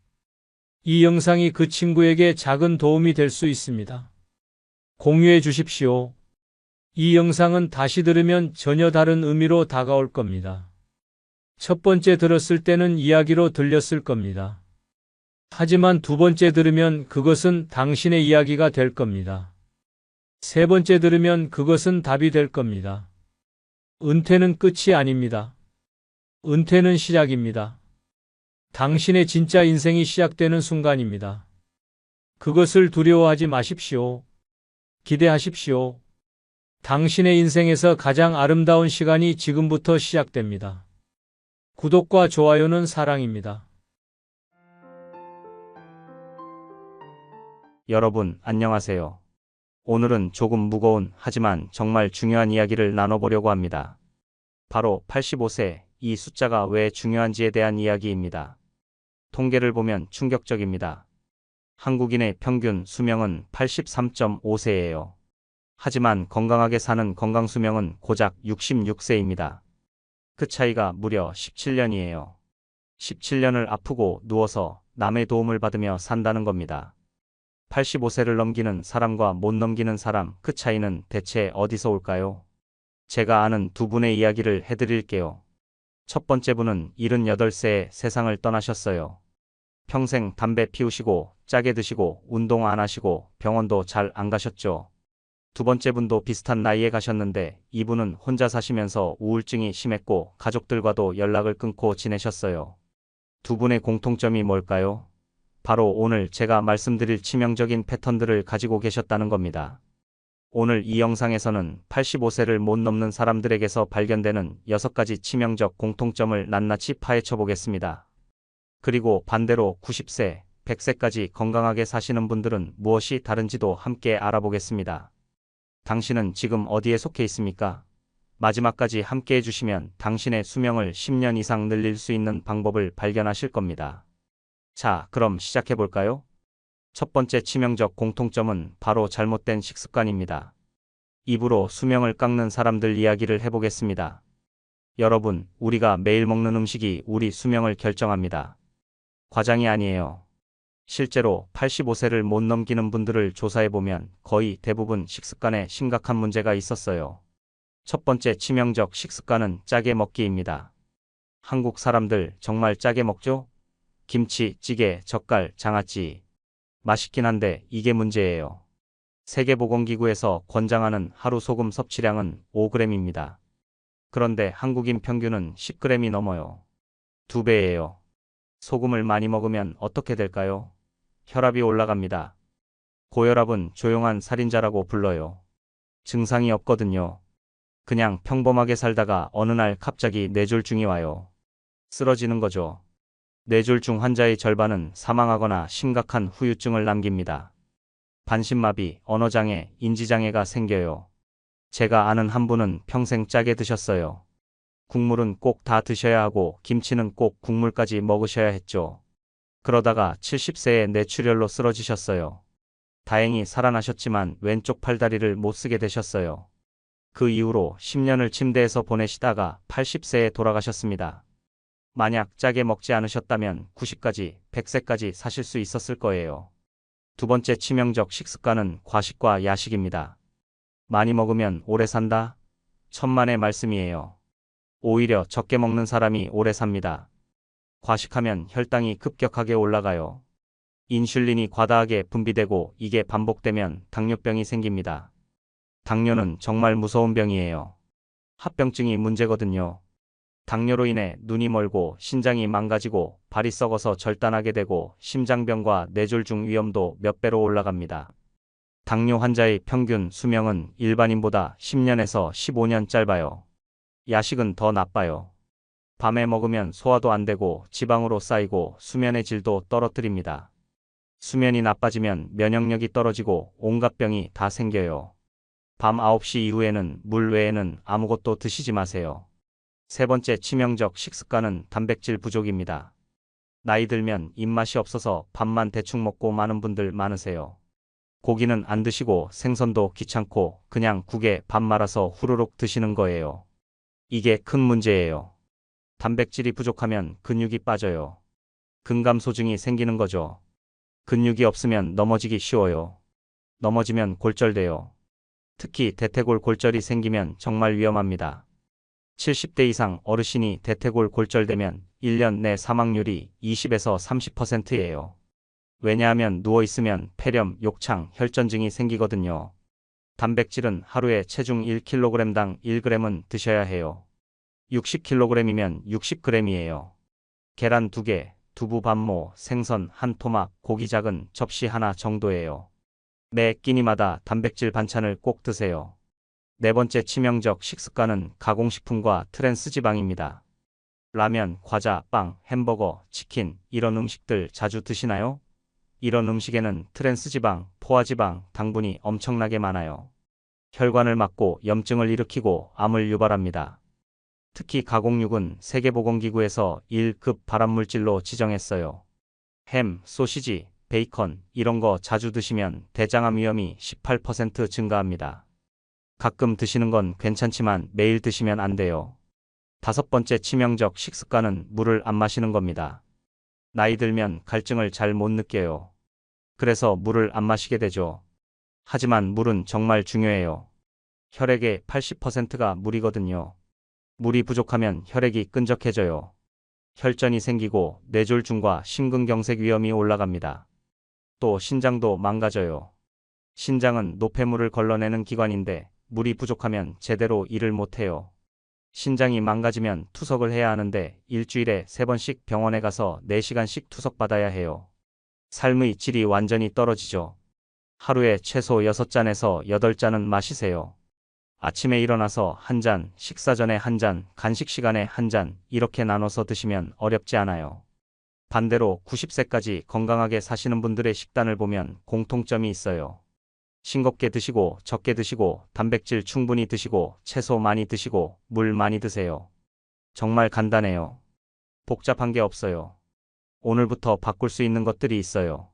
이 영상이 그 친구에게 작은 도움이 될 수 있습니다. 공유해 주십시오. 이 영상은 다시 들으면 전혀 다른 의미로 다가올 겁니다. 첫 번째 들었을 때는 이야기로 들렸을 겁니다. 하지만 두 번째 들으면 그것은 당신의 이야기가 될 겁니다. 세 번째 들으면 그것은 답이 될 겁니다. 은퇴는 끝이 아닙니다. 은퇴는 시작입니다. 당신의 진짜 인생이 시작되는 순간입니다. 그것을 두려워하지 마십시오. 기대하십시오. 당신의 인생에서 가장 아름다운 시간이 지금부터 시작됩니다. 구독과 좋아요는 사랑입니다. 여러분, 안녕하세요. 오늘은 조금 무거운 하지만 정말 중요한 이야기를 나눠보려고 합니다. 바로 85세, 이 숫자가 왜 중요한지에 대한 이야기입니다. 통계를 보면 충격적입니다. 한국인의 평균 수명은 83.5세예요. 하지만 건강하게 사는 건강수명은 고작 66세입니다. 그 차이가 무려 17년이에요. 17년을 아프고 누워서 남의 도움을 받으며 산다는 겁니다. 85세를 넘기는 사람과 못 넘기는 사람, 그 차이는 대체 어디서 올까요? 제가 아는 두 분의 이야기를 해드릴게요. 첫 번째 분은 78세에 세상을 떠나셨어요. 평생 담배 피우시고 짜게 드시고 운동 안 하시고 병원도 잘 안 가셨죠. 두 번째 분도 비슷한 나이에 가셨는데 이분은 혼자 사시면서 우울증이 심했고 가족들과도 연락을 끊고 지내셨어요. 두 분의 공통점이 뭘까요? 바로 오늘 제가 말씀드릴 치명적인 패턴들을 가지고 계셨다는 겁니다. 오늘 이 영상에서는 85세를 못 넘는 사람들에게서 발견되는 6가지 치명적 공통점을 낱낱이 파헤쳐 보겠습니다. 그리고 반대로 90세, 100세까지 건강하게 사시는 분들은 무엇이 다른지도 함께 알아보겠습니다. 당신은 지금 어디에 속해 있습니까? 마지막까지 함께 해주시면 당신의 수명을 10년 이상 늘릴 수 있는 방법을 발견하실 겁니다. 자, 그럼 시작해볼까요? 첫 번째 치명적 공통점은 바로 잘못된 식습관입니다. 입으로 수명을 깎는 사람들 이야기를 해보겠습니다. 여러분, 우리가 매일 먹는 음식이 우리 수명을 결정합니다. 과장이 아니에요. 실제로 85세를 못 넘기는 분들을 조사해보면 거의 대부분 식습관에 심각한 문제가 있었어요. 첫 번째 치명적 식습관은 짜게 먹기입니다. 한국 사람들 정말 짜게 먹죠? 김치, 찌개, 젓갈, 장아찌. 맛있긴 한데 이게 문제예요. 세계보건기구에서 권장하는 하루 소금 섭취량은 5g입니다. 그런데 한국인 평균은 10g이 넘어요. 2배예요. 소금을 많이 먹으면 어떻게 될까요? 혈압이 올라갑니다. 고혈압은 조용한 살인자라고 불러요. 증상이 없거든요. 그냥 평범하게 살다가 어느 날 갑자기 뇌졸중이 와요. 쓰러지는 거죠. 뇌졸중 환자의 절반은 사망하거나 심각한 후유증을 남깁니다. 반신마비, 언어장애, 인지장애가 생겨요. 제가 아는 한 분은 평생 짜게 드셨어요. 국물은 꼭 다 드셔야 하고 김치는 꼭 국물까지 먹으셔야 했죠. 그러다가 70세에 뇌출혈로 쓰러지셨어요. 다행히 살아나셨지만 왼쪽 팔다리를 못 쓰게 되셨어요. 그 이후로 10년을 침대에서 보내시다가 80세에 돌아가셨습니다. 만약 짜게 먹지 않으셨다면 90까지, 100세까지 사실 수 있었을 거예요. 두 번째 치명적 식습관은 과식과 야식입니다. 많이 먹으면 오래 산다? 천만의 말씀이에요. 오히려 적게 먹는 사람이 오래 삽니다. 과식하면 혈당이 급격하게 올라가요. 인슐린이 과다하게 분비되고 이게 반복되면 당뇨병이 생깁니다. 당뇨는 정말 무서운 병이에요. 합병증이 문제거든요. 당뇨로 인해 눈이 멀고 신장이 망가지고 발이 썩어서 절단하게 되고 심장병과 뇌졸중 위험도 몇 배로 올라갑니다. 당뇨 환자의 평균 수명은 일반인보다 10년에서 15년 짧아요. 야식은 더 나빠요. 밤에 먹으면 소화도 안 되고 지방으로 쌓이고 수면의 질도 떨어뜨립니다. 수면이 나빠지면 면역력이 떨어지고 온갖 병이 다 생겨요. 밤 9시 이후에는 물 외에는 아무것도 드시지 마세요. 세 번째 치명적 식습관은 단백질 부족입니다. 나이 들면 입맛이 없어서 밥만 대충 먹고 마는 분들 많으세요. 고기는 안 드시고 생선도 귀찮고 그냥 국에 밥 말아서 후루룩 드시는 거예요. 이게 큰 문제예요. 단백질이 부족하면 근육이 빠져요. 근감소증이 생기는 거죠. 근육이 없으면 넘어지기 쉬워요. 넘어지면 골절돼요. 특히 대퇴골 골절이 생기면 정말 위험합니다. 70대 이상 어르신이 대퇴골 골절되면 1년 내 사망률이 20에서 30%예요. 왜냐하면 누워있으면 폐렴, 욕창, 혈전증이 생기거든요. 단백질은 하루에 체중 1kg당 1g은 드셔야 해요. 60kg이면 60g이에요. 계란 2개, 두부 반모, 생선 한 토막, 고기 작은 접시 하나 정도예요. 매 끼니마다 단백질 반찬을 꼭 드세요. 네 번째 치명적 식습관은 가공식품과 트랜스지방입니다. 라면, 과자, 빵, 햄버거, 치킨 이런 음식들 자주 드시나요? 이런 음식에는 트랜스지방, 포화지방, 당분이 엄청나게 많아요. 혈관을 막고 염증을 일으키고 암을 유발합니다. 특히 가공육은 세계보건기구에서 1급 발암물질로 지정했어요. 햄, 소시지, 베이컨 이런 거 자주 드시면 대장암 위험이 18% 증가합니다. 가끔 드시는 건 괜찮지만 매일 드시면 안 돼요. 다섯 번째 치명적 식습관은 물을 안 마시는 겁니다. 나이 들면 갈증을 잘 못 느껴요. 그래서 물을 안 마시게 되죠. 하지만 물은 정말 중요해요. 혈액의 80%가 물이거든요. 물이 부족하면 혈액이 끈적해져요. 혈전이 생기고 뇌졸중과 심근경색 위험이 올라갑니다. 또 신장도 망가져요. 신장은 노폐물을 걸러내는 기관인데 물이 부족하면 제대로 일을 못해요. 신장이 망가지면 투석을 해야 하는데 일주일에 3번씩 병원에 가서 4시간씩 투석받아야 해요. 삶의 질이 완전히 떨어지죠. 하루에 최소 6잔에서 8잔은 마시세요. 아침에 일어나서 한 잔, 식사 전에 한 잔, 간식 시간에 한 잔, 이렇게 나눠서 드시면 어렵지 않아요. 반대로 90세까지 건강하게 사시는 분들의 식단을 보면 공통점이 있어요. 싱겁게 드시고 적게 드시고 단백질 충분히 드시고 채소 많이 드시고 물 많이 드세요. 정말 간단해요. 복잡한 게 없어요. 오늘부터 바꿀 수 있는 것들이 있어요.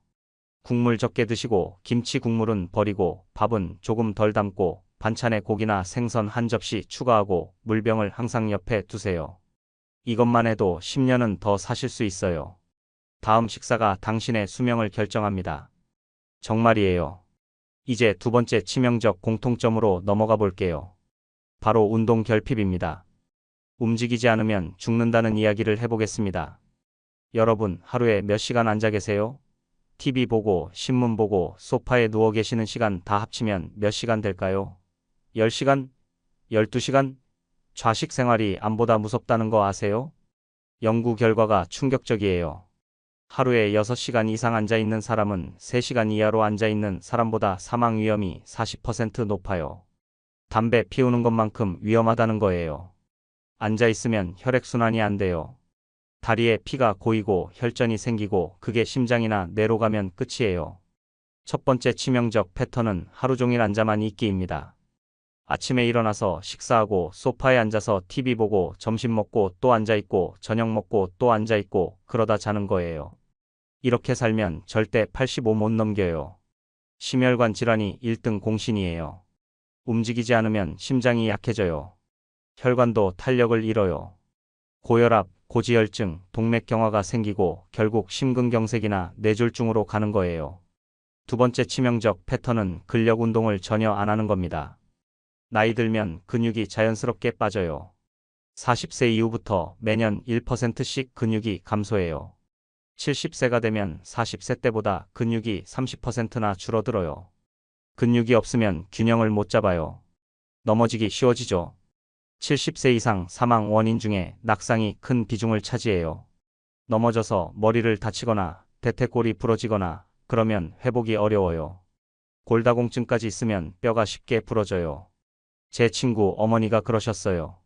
국물 적게 드시고 김치 국물은 버리고 밥은 조금 덜 담고 반찬에 고기나 생선 한 접시 추가하고 물병을 항상 옆에 두세요. 이것만 해도 10년은 더 사실 수 있어요. 다음 식사가 당신의 수명을 결정합니다. 정말이에요. 이제 두 번째 치명적 공통점으로 넘어가 볼게요. 바로 운동 결핍입니다. 움직이지 않으면 죽는다는 이야기를 해보겠습니다. 여러분, 하루에 몇 시간 앉아 계세요? TV 보고, 신문 보고, 소파에 누워 계시는 시간 다 합치면 몇 시간 될까요? 10시간? 12시간? 좌식 생활이 암보다 무섭다는 거 아세요? 연구 결과가 충격적이에요. 하루에 6시간 이상 앉아 있는 사람은 3시간 이하로 앉아 있는 사람보다 사망 위험이 40% 높아요. 담배 피우는 것만큼 위험하다는 거예요. 앉아 있으면 혈액순환이 안 돼요. 다리에 피가 고이고 혈전이 생기고 그게 심장이나 뇌로 가면 끝이에요. 첫 번째 치명적 패턴은 하루 종일 앉아만 있기입니다. 아침에 일어나서 식사하고 소파에 앉아서 TV 보고 점심 먹고 또 앉아있고 저녁 먹고 또 앉아있고 그러다 자는 거예요. 이렇게 살면 절대 85 못 넘겨요. 심혈관 질환이 1등 공신이에요. 움직이지 않으면 심장이 약해져요. 혈관도 탄력을 잃어요. 고혈압, 고지혈증, 동맥경화가 생기고 결국 심근경색이나 뇌졸중으로 가는 거예요. 두 번째 치명적 패턴은 근력 운동을 전혀 안 하는 겁니다. 나이 들면 근육이 자연스럽게 빠져요. 40세 이후부터 매년 1%씩 근육이 감소해요. 70세가 되면 40세 때보다 근육이 30%나 줄어들어요. 근육이 없으면 균형을 못 잡아요. 넘어지기 쉬워지죠. 70세 이상 사망 원인 중에 낙상이 큰 비중을 차지해요. 넘어져서 머리를 다치거나 대퇴골이 부러지거나 그러면 회복이 어려워요. 골다공증까지 있으면 뼈가 쉽게 부러져요. 제 친구 어머니가 그러셨어요.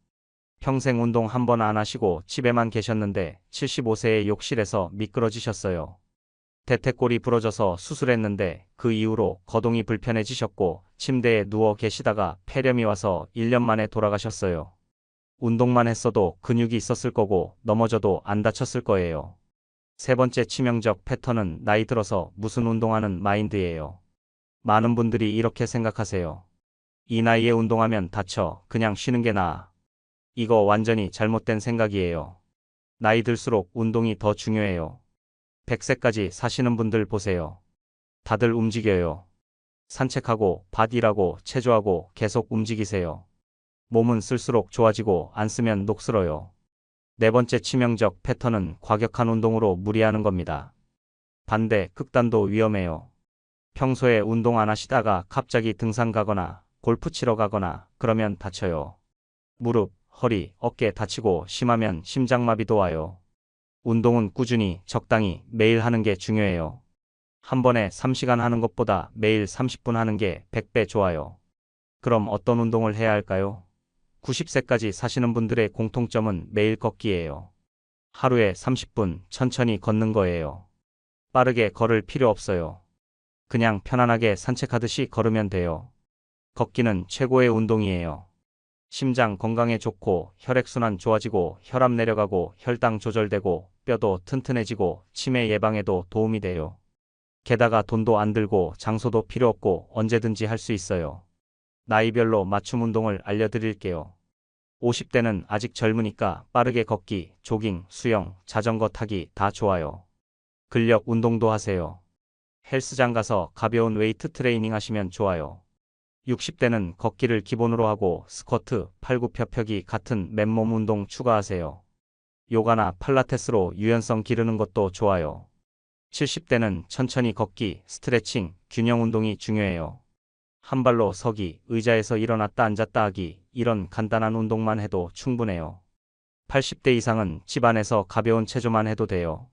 평생 운동 한 번 안 하시고 집에만 계셨는데 75세에 욕실에서 미끄러지셨어요. 대퇴골이 부러져서 수술했는데 그 이후로 거동이 불편해지셨고 침대에 누워 계시다가 폐렴이 와서 1년 만에 돌아가셨어요. 운동만 했어도 근육이 있었을 거고 넘어져도 안 다쳤을 거예요. 세 번째 치명적 패턴은 나이 들어서 무슨 운동하는 마인드예요. 많은 분들이 이렇게 생각하세요. 이 나이에 운동하면 다쳐. 그냥 쉬는 게 나아. 이거 완전히 잘못된 생각이에요. 나이 들수록 운동이 더 중요해요. 100세까지 사시는 분들 보세요. 다들 움직여요. 산책하고 밭 일하고 체조하고 계속 움직이세요. 몸은 쓸수록 좋아지고 안 쓰면 녹슬어요. 네 번째 치명적 패턴은 과격한 운동으로 무리하는 겁니다. 반대, 극단도 위험해요. 평소에 운동 안 하시다가 갑자기 등산 가거나 골프 치러 가거나 그러면 다쳐요. 무릎, 허리, 어깨 다치고 심하면 심장마비도 와요. 운동은 꾸준히, 적당히 매일 하는 게 중요해요. 한 번에 3시간 하는 것보다 매일 30분 하는 게 100배 좋아요. 그럼 어떤 운동을 해야 할까요? 90세까지 사시는 분들의 공통점은 매일 걷기예요. 하루에 30분 천천히 걷는 거예요. 빠르게 걸을 필요 없어요. 그냥 편안하게 산책하듯이 걸으면 돼요. 걷기는 최고의 운동이에요. 심장 건강에 좋고 혈액순환 좋아지고 혈압 내려가고 혈당 조절되고 뼈도 튼튼해지고 치매 예방에도 도움이 돼요. 게다가 돈도 안 들고 장소도 필요 없고 언제든지 할 수 있어요. 나이별로 맞춤 운동을 알려드릴게요. 50대는 아직 젊으니까 빠르게 걷기, 조깅, 수영, 자전거 타기 다 좋아요. 근력 운동도 하세요. 헬스장 가서 가벼운 웨이트 트레이닝 하시면 좋아요. 60대는 걷기를 기본으로 하고 스쿼트, 팔굽혀펴기 같은 맨몸 운동 추가하세요. 요가나 필라테스로 유연성 기르는 것도 좋아요. 70대는 천천히 걷기, 스트레칭, 균형 운동이 중요해요. 한 발로 서기, 의자에서 일어났다 앉았다 하기, 이런 간단한 운동만 해도 충분해요. 80대 이상은 집안에서 가벼운 체조만 해도 돼요.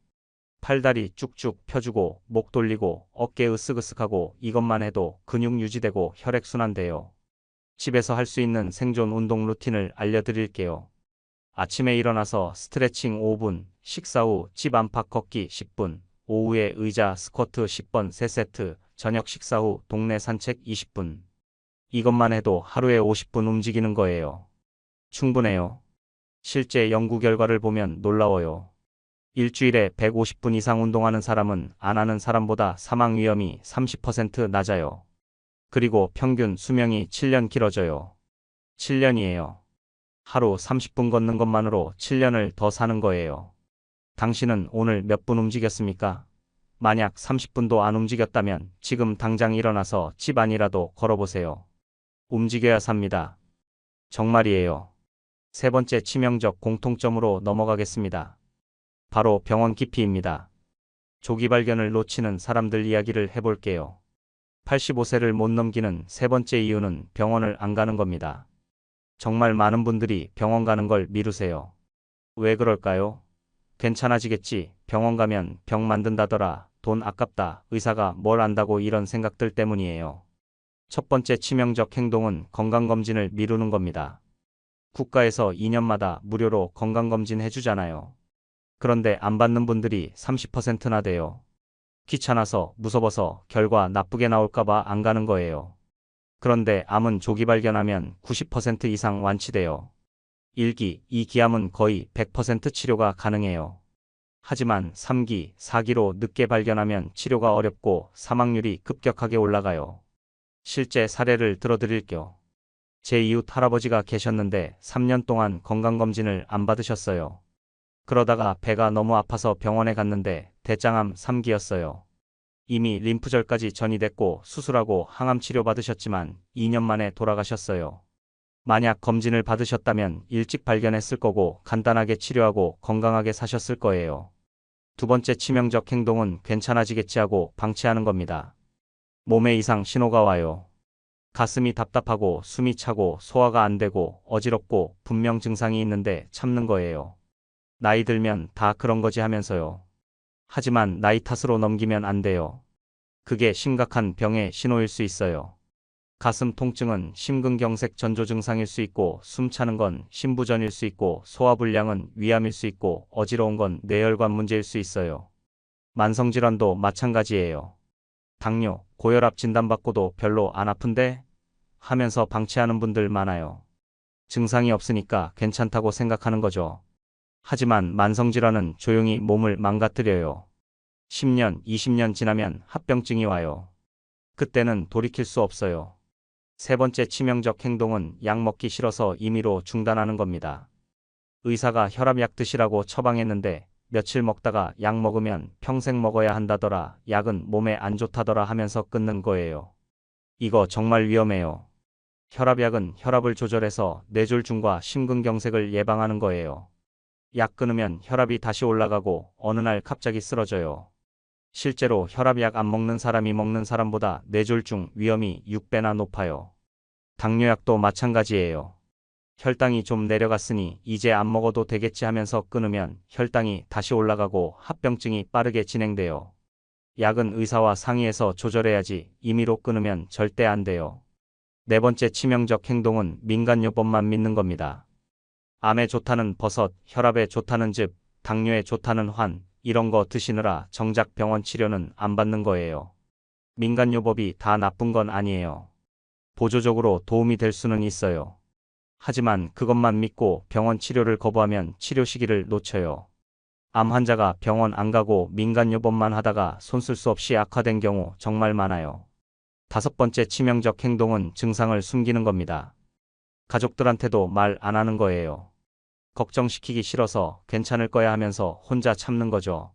팔다리 쭉쭉 펴주고 목 돌리고 어깨 으쓱으쓱하고 이것만 해도 근육 유지되고 혈액순환 돼요. 집에서 할 수 있는 생존 운동 루틴을 알려드릴게요. 아침에 일어나서 스트레칭 5분, 식사 후 집 안팎 걷기 10분, 오후에 의자 스쿼트 10번 3세트, 저녁 식사 후 동네 산책 20분. 이것만 해도 하루에 50분 움직이는 거예요. 충분해요. 실제 연구 결과를 보면 놀라워요. 일주일에 150분 이상 운동하는 사람은 안 하는 사람보다 사망 위험이 30% 낮아요. 그리고 평균 수명이 7년 길어져요. 7년이에요. 하루 30분 걷는 것만으로 7년을 더 사는 거예요. 당신은 오늘 몇 분 움직였습니까? 만약 30분도 안 움직였다면 지금 당장 일어나서 집 안이라도 걸어보세요. 움직여야 삽니다. 정말이에요. 세 번째 치명적 공통점으로 넘어가겠습니다. 바로 병원 기피입니다. 조기 발견을 놓치는 사람들 이야기를 해볼게요. 85세를 못 넘기는 세 번째 이유는 병원을 안 가는 겁니다. 정말 많은 분들이 병원 가는 걸 미루세요. 왜 그럴까요? 괜찮아지겠지, 병원 가면 병 만든다더라, 돈 아깝다, 의사가 뭘 안다고, 이런 생각들 때문이에요. 첫 번째 치명적 행동은 건강검진을 미루는 겁니다. 국가에서 2년마다 무료로 건강검진 해주잖아요. 그런데 안 받는 분들이 30%나 돼요. 귀찮아서, 무서워서, 결과 나쁘게 나올까봐 안 가는 거예요. 그런데 암은 조기 발견하면 90% 이상 완치돼요. 1기, 2기암은 거의 100% 치료가 가능해요. 하지만 3기, 4기로 늦게 발견하면 치료가 어렵고 사망률이 급격하게 올라가요. 실제 사례를 들어드릴게요. 제 이웃 할아버지가 계셨는데 3년 동안 건강검진을 안 받으셨어요. 그러다가 배가 너무 아파서 병원에 갔는데 대장암 3기였어요. 이미 림프절까지 전이됐고 수술하고 항암 치료 받으셨지만 2년 만에 돌아가셨어요. 만약 검진을 받으셨다면 일찍 발견했을 거고 간단하게 치료하고 건강하게 사셨을 거예요. 두 번째 치명적 행동은 괜찮아지겠지 하고 방치하는 겁니다. 몸에 이상 신호가 와요. 가슴이 답답하고 숨이 차고 소화가 안 되고 어지럽고 분명 증상이 있는데 참는 거예요. 나이 들면 다 그런 거지 하면서요. 하지만 나이 탓으로 넘기면 안 돼요. 그게 심각한 병의 신호일 수 있어요. 가슴 통증은 심근경색 전조 증상일 수 있고, 숨차는 건 심부전일 수 있고, 소화불량은 위암일 수 있고, 어지러운 건 뇌혈관 문제일 수 있어요. 만성질환도 마찬가지예요. 당뇨, 고혈압 진단받고도 별로 안 아픈데? 하면서 방치하는 분들 많아요. 증상이 없으니까 괜찮다고 생각하는 거죠. 하지만 만성질환은 조용히 몸을 망가뜨려요. 10년, 20년 지나면 합병증이 와요. 그때는 돌이킬 수 없어요. 세 번째 치명적 행동은 약 먹기 싫어서 임의로 중단하는 겁니다. 의사가 혈압약 드시라고 처방했는데 며칠 먹다가 약 먹으면 평생 먹어야 한다더라, 약은 몸에 안 좋다더라 하면서 끊는 거예요. 이거 정말 위험해요. 혈압약은 혈압을 조절해서 뇌졸중과 심근경색을 예방하는 거예요. 약 끊으면 혈압이 다시 올라가고 어느 날 갑자기 쓰러져요. 실제로 혈압약 안 먹는 사람이 먹는 사람보다 뇌졸중 위험이 6배나 높아요. 당뇨약도 마찬가지예요. 혈당이 좀 내려갔으니 이제 안 먹어도 되겠지 하면서 끊으면 혈당이 다시 올라가고 합병증이 빠르게 진행돼요. 약은 의사와 상의해서 조절해야지 임의로 끊으면 절대 안 돼요. 네 번째 치명적 행동은 민간요법만 믿는 겁니다. 암에 좋다는 버섯, 혈압에 좋다는 즙, 당뇨에 좋다는 환, 이런 거 드시느라 정작 병원 치료는 안 받는 거예요. 민간요법이 다 나쁜 건 아니에요. 보조적으로 도움이 될 수는 있어요. 하지만 그것만 믿고 병원 치료를 거부하면 치료 시기를 놓쳐요. 암 환자가 병원 안 가고 민간요법만 하다가 손 쓸 수 없이 악화된 경우 정말 많아요. 다섯 번째 치명적 행동은 증상을 숨기는 겁니다. 가족들한테도 말 안 하는 거예요. 걱정시키기 싫어서 괜찮을 거야 하면서 혼자 참는 거죠.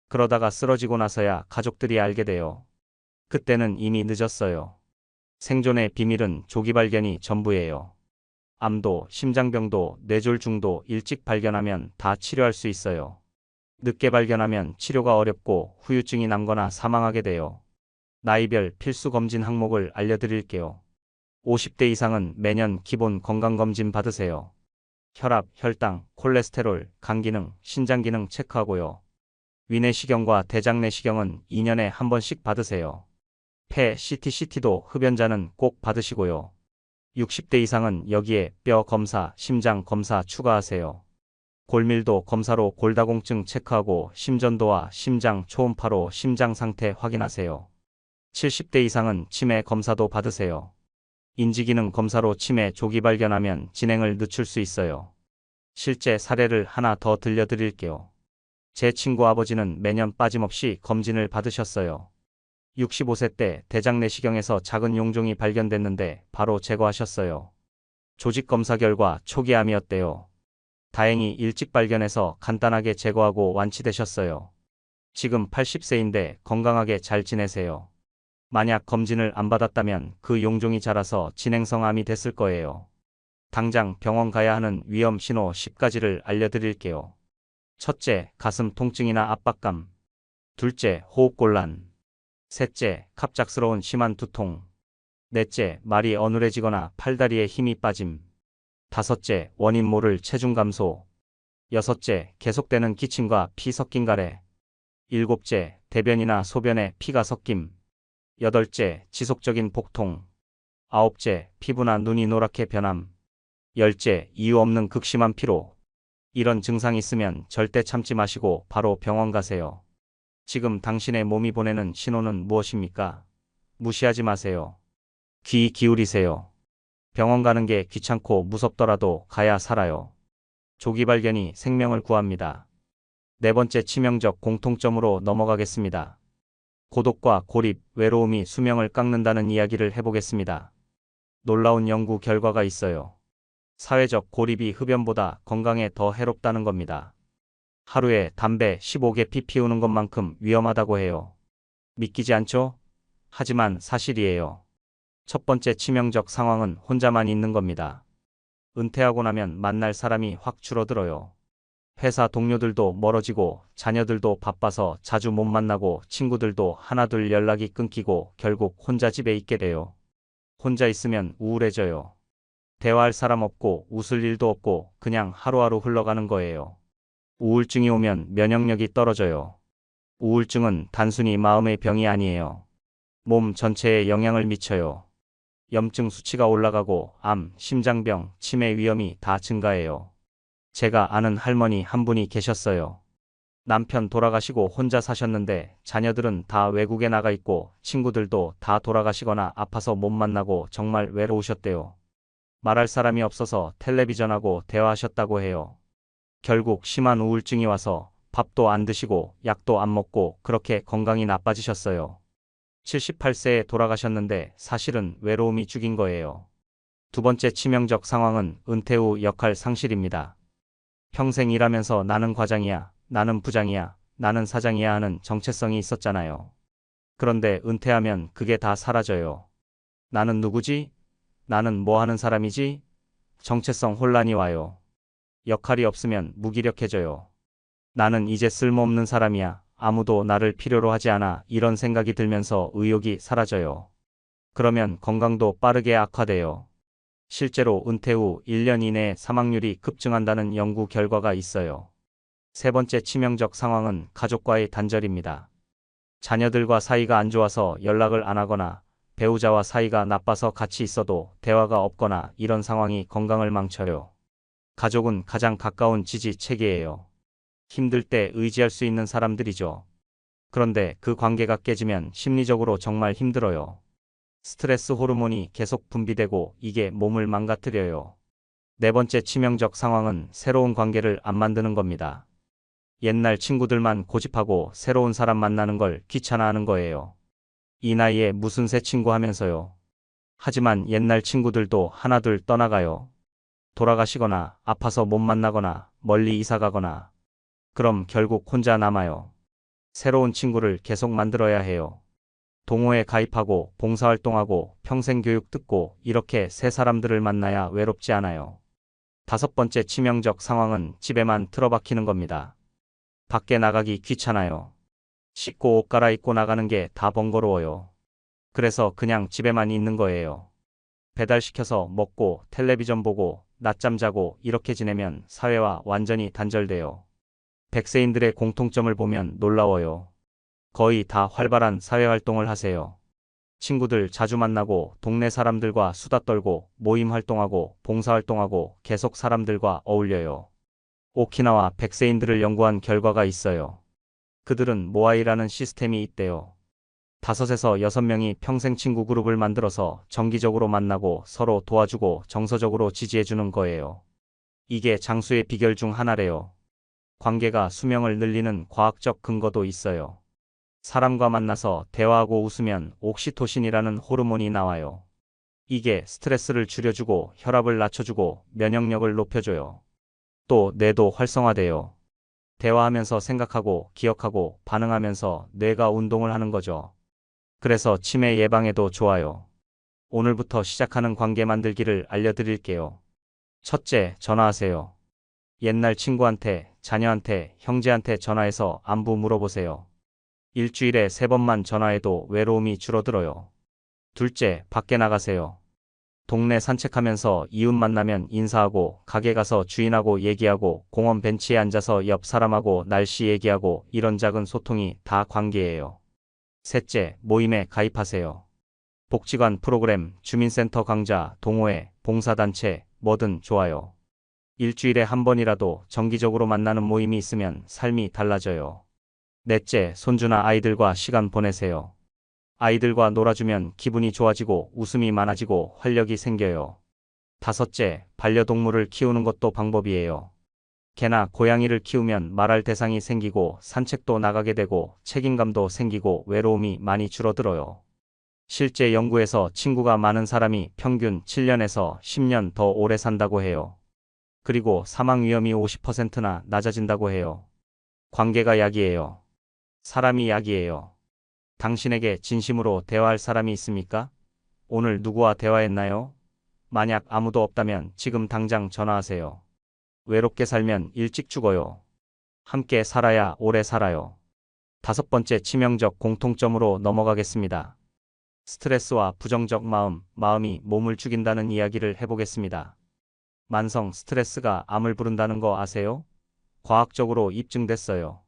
그러다가 쓰러지고 나서야 가족들이 알게 돼요. 그때는 이미 늦었어요. 생존의 비밀은 조기 발견이 전부예요. 암도, 심장병도, 뇌졸중도 일찍 발견하면 다 치료할 수 있어요. 늦게 발견하면 치료가 어렵고 후유증이 남거나 사망하게 돼요. 나이별 필수 검진 항목을 알려드릴게요. 50대 이상은 매년 기본 건강검진 받으세요. 혈압, 혈당, 콜레스테롤, 간기능, 신장기능 체크하고요. 위내시경과 대장내시경은 2년에 한 번씩 받으세요. 폐, CT/CT도 흡연자는 꼭 받으시고요. 60대 이상은 여기에 뼈 검사, 심장 검사 추가하세요. 골밀도 검사로 골다공증 체크하고 심전도와 심장 초음파로 심장 상태 확인하세요. 70대 이상은 치매 검사도 받으세요. 인지기능 검사로 치매 조기 발견하면 진행을 늦출 수 있어요. 실제 사례를 하나 더 들려드릴게요. 제 친구 아버지는 매년 빠짐없이 검진을 받으셨어요. 65세 때 대장 내시경에서 작은 용종이 발견됐는데 바로 제거하셨어요. 조직 검사 결과 초기암이었대요. 다행히 일찍 발견해서 간단하게 제거하고 완치되셨어요. 지금 80세인데 건강하게 잘 지내세요. 만약 검진을 안 받았다면 그 용종이 자라서 진행성 암이 됐을 거예요. 당장 병원 가야 하는 위험 신호 10가지를 알려드릴게요. 첫째, 가슴 통증이나 압박감. 둘째, 호흡곤란. 셋째, 갑작스러운 심한 두통. 넷째, 말이 어눌해지거나 팔다리에 힘이 빠짐. 다섯째, 원인 모를 체중 감소. 여섯째, 계속되는 기침과 피 섞인 가래. 일곱째, 대변이나 소변에 피가 섞임. 여덟째, 지속적인 복통. 아홉째, 피부나 눈이 노랗게 변함. 열째, 이유 없는 극심한 피로. 이런 증상이 있으면 절대 참지 마시고 바로 병원 가세요. 지금 당신의 몸이 보내는 신호는 무엇입니까? 무시하지 마세요. 귀 기울이세요. 병원 가는 게 귀찮고 무섭더라도 가야 살아요. 조기 발견이 생명을 구합니다. 네 번째 치명적 공통점으로 넘어가겠습니다. 고독과 고립, 외로움이 수명을 깎는다는 이야기를 해보겠습니다. 놀라운 연구 결과가 있어요. 사회적 고립이 흡연보다 건강에 더 해롭다는 겁니다. 하루에 담배 15개 피우는 것만큼 위험하다고 해요. 믿기지 않죠? 하지만 사실이에요. 첫 번째 치명적 상황은 혼자만 있는 겁니다. 은퇴하고 나면 만날 사람이 확 줄어들어요. 회사 동료들도 멀어지고 자녀들도 바빠서 자주 못 만나고 친구들도 하나둘 연락이 끊기고 결국 혼자 집에 있게 돼요. 혼자 있으면 우울해져요. 대화할 사람 없고 웃을 일도 없고 그냥 하루하루 흘러가는 거예요. 우울증이 오면 면역력이 떨어져요. 우울증은 단순히 마음의 병이 아니에요. 몸 전체에 영향을 미쳐요. 염증 수치가 올라가고 암, 심장병, 치매 위험이 다 증가해요. 제가 아는 할머니 한 분이 계셨어요. 남편 돌아가시고 혼자 사셨는데 자녀들은 다 외국에 나가 있고 친구들도 다 돌아가시거나 아파서 못 만나고 정말 외로우셨대요. 말할 사람이 없어서 텔레비전하고 대화하셨다고 해요. 결국 심한 우울증이 와서 밥도 안 드시고 약도 안 먹고 그렇게 건강이 나빠지셨어요. 78세에 돌아가셨는데 사실은 외로움이 죽인 거예요. 두 번째 치명적 상황은 은퇴 후 역할 상실입니다. 평생 일하면서 나는 과장이야, 나는 부장이야, 나는 사장이야 하는 정체성이 있었잖아요. 그런데 은퇴하면 그게 다 사라져요. 나는 누구지? 나는 뭐 하는 사람이지? 정체성 혼란이 와요. 역할이 없으면 무기력해져요. 나는 이제 쓸모없는 사람이야. 아무도 나를 필요로 하지 않아. 이런 생각이 들면서 의욕이 사라져요. 그러면 건강도 빠르게 악화돼요. 실제로 은퇴 후 1년 이내에 사망률이 급증한다는 연구 결과가 있어요. 세 번째 치명적 상황은 가족과의 단절입니다. 자녀들과 사이가 안 좋아서 연락을 안 하거나 배우자와 사이가 나빠서 같이 있어도 대화가 없거나 이런 상황이 건강을 망쳐요. 가족은 가장 가까운 지지 체계예요. 힘들 때 의지할 수 있는 사람들이죠. 그런데 그 관계가 깨지면 심리적으로 정말 힘들어요. 스트레스 호르몬이 계속 분비되고 이게 몸을 망가뜨려요. 네 번째 치명적 상황은 새로운 관계를 안 만드는 겁니다. 옛날 친구들만 고집하고 새로운 사람 만나는 걸 귀찮아하는 거예요. 이 나이에 무슨 새 친구 하면서요. 하지만 옛날 친구들도 하나둘 떠나가요. 돌아가시거나 아파서 못 만나거나 멀리 이사 가거나. 그럼 결국 혼자 남아요. 새로운 친구를 계속 만들어야 해요. 동호회 가입하고 봉사활동하고 평생 교육 듣고 이렇게 새 사람들을 만나야 외롭지 않아요. 다섯 번째 치명적 상황은 집에만 틀어박히는 겁니다. 밖에 나가기 귀찮아요. 씻고 옷 갈아입고 나가는 게 다 번거로워요. 그래서 그냥 집에만 있는 거예요. 배달시켜서 먹고 텔레비전 보고 낮잠 자고 이렇게 지내면 사회와 완전히 단절돼요. 백세인들의 공통점을 보면 놀라워요. 거의 다 활발한 사회활동을 하세요. 친구들 자주 만나고 동네 사람들과 수다 떨고 모임 활동하고 봉사활동하고 계속 사람들과 어울려요. 오키나와 백세인들을 연구한 결과가 있어요. 그들은 모아이라는 시스템이 있대요. 5에서 6명이 평생 친구 그룹을 만들어서 정기적으로 만나고 서로 도와주고 정서적으로 지지해주는 거예요. 이게 장수의 비결 중 하나래요. 관계가 수명을 늘리는 과학적 근거도 있어요. 사람과 만나서 대화하고 웃으면 옥시토신이라는 호르몬이 나와요. 이게 스트레스를 줄여주고 혈압을 낮춰주고 면역력을 높여줘요. 또 뇌도 활성화돼요. 대화하면서 생각하고 기억하고 반응하면서 뇌가 운동을 하는 거죠. 그래서 치매 예방에도 좋아요. 오늘부터 시작하는 관계 만들기를 알려드릴게요. 첫째, 전화하세요. 옛날 친구한테, 자녀한테, 형제한테 전화해서 안부 물어보세요. 일주일에 3번만 전화해도 외로움이 줄어들어요. 둘째, 밖에 나가세요. 동네 산책하면서 이웃 만나면 인사하고, 가게 가서 주인하고 얘기하고, 공원 벤치에 앉아서 옆 사람하고 날씨 얘기하고, 이런 작은 소통이 다 관계예요. 셋째, 모임에 가입하세요. 복지관 프로그램, 주민센터 강좌, 동호회, 봉사단체, 뭐든 좋아요. 일주일에 한 번이라도 정기적으로 만나는 모임이 있으면 삶이 달라져요. 넷째, 손주나 아이들과 시간 보내세요. 아이들과 놀아주면 기분이 좋아지고 웃음이 많아지고 활력이 생겨요. 다섯째, 반려동물을 키우는 것도 방법이에요. 개나 고양이를 키우면 말할 대상이 생기고 산책도 나가게 되고 책임감도 생기고 외로움이 많이 줄어들어요. 실제 연구에서 친구가 많은 사람이 평균 7년에서 10년 더 오래 산다고 해요. 그리고 사망 위험이 50%나 낮아진다고 해요. 관계가 약이에요. 사람이 약이에요. 당신에게 진심으로 대화할 사람이 있습니까? 오늘 누구와 대화했나요? 만약 아무도 없다면 지금 당장 전화하세요. 외롭게 살면 일찍 죽어요. 함께 살아야 오래 살아요. 다섯 번째 치명적 공통점으로 넘어가겠습니다. 스트레스와 부정적 마음이 몸을 죽인다는 이야기를 해보겠습니다. 만성 스트레스가 암을 부른다는 거 아세요? 과학적으로 입증됐어요.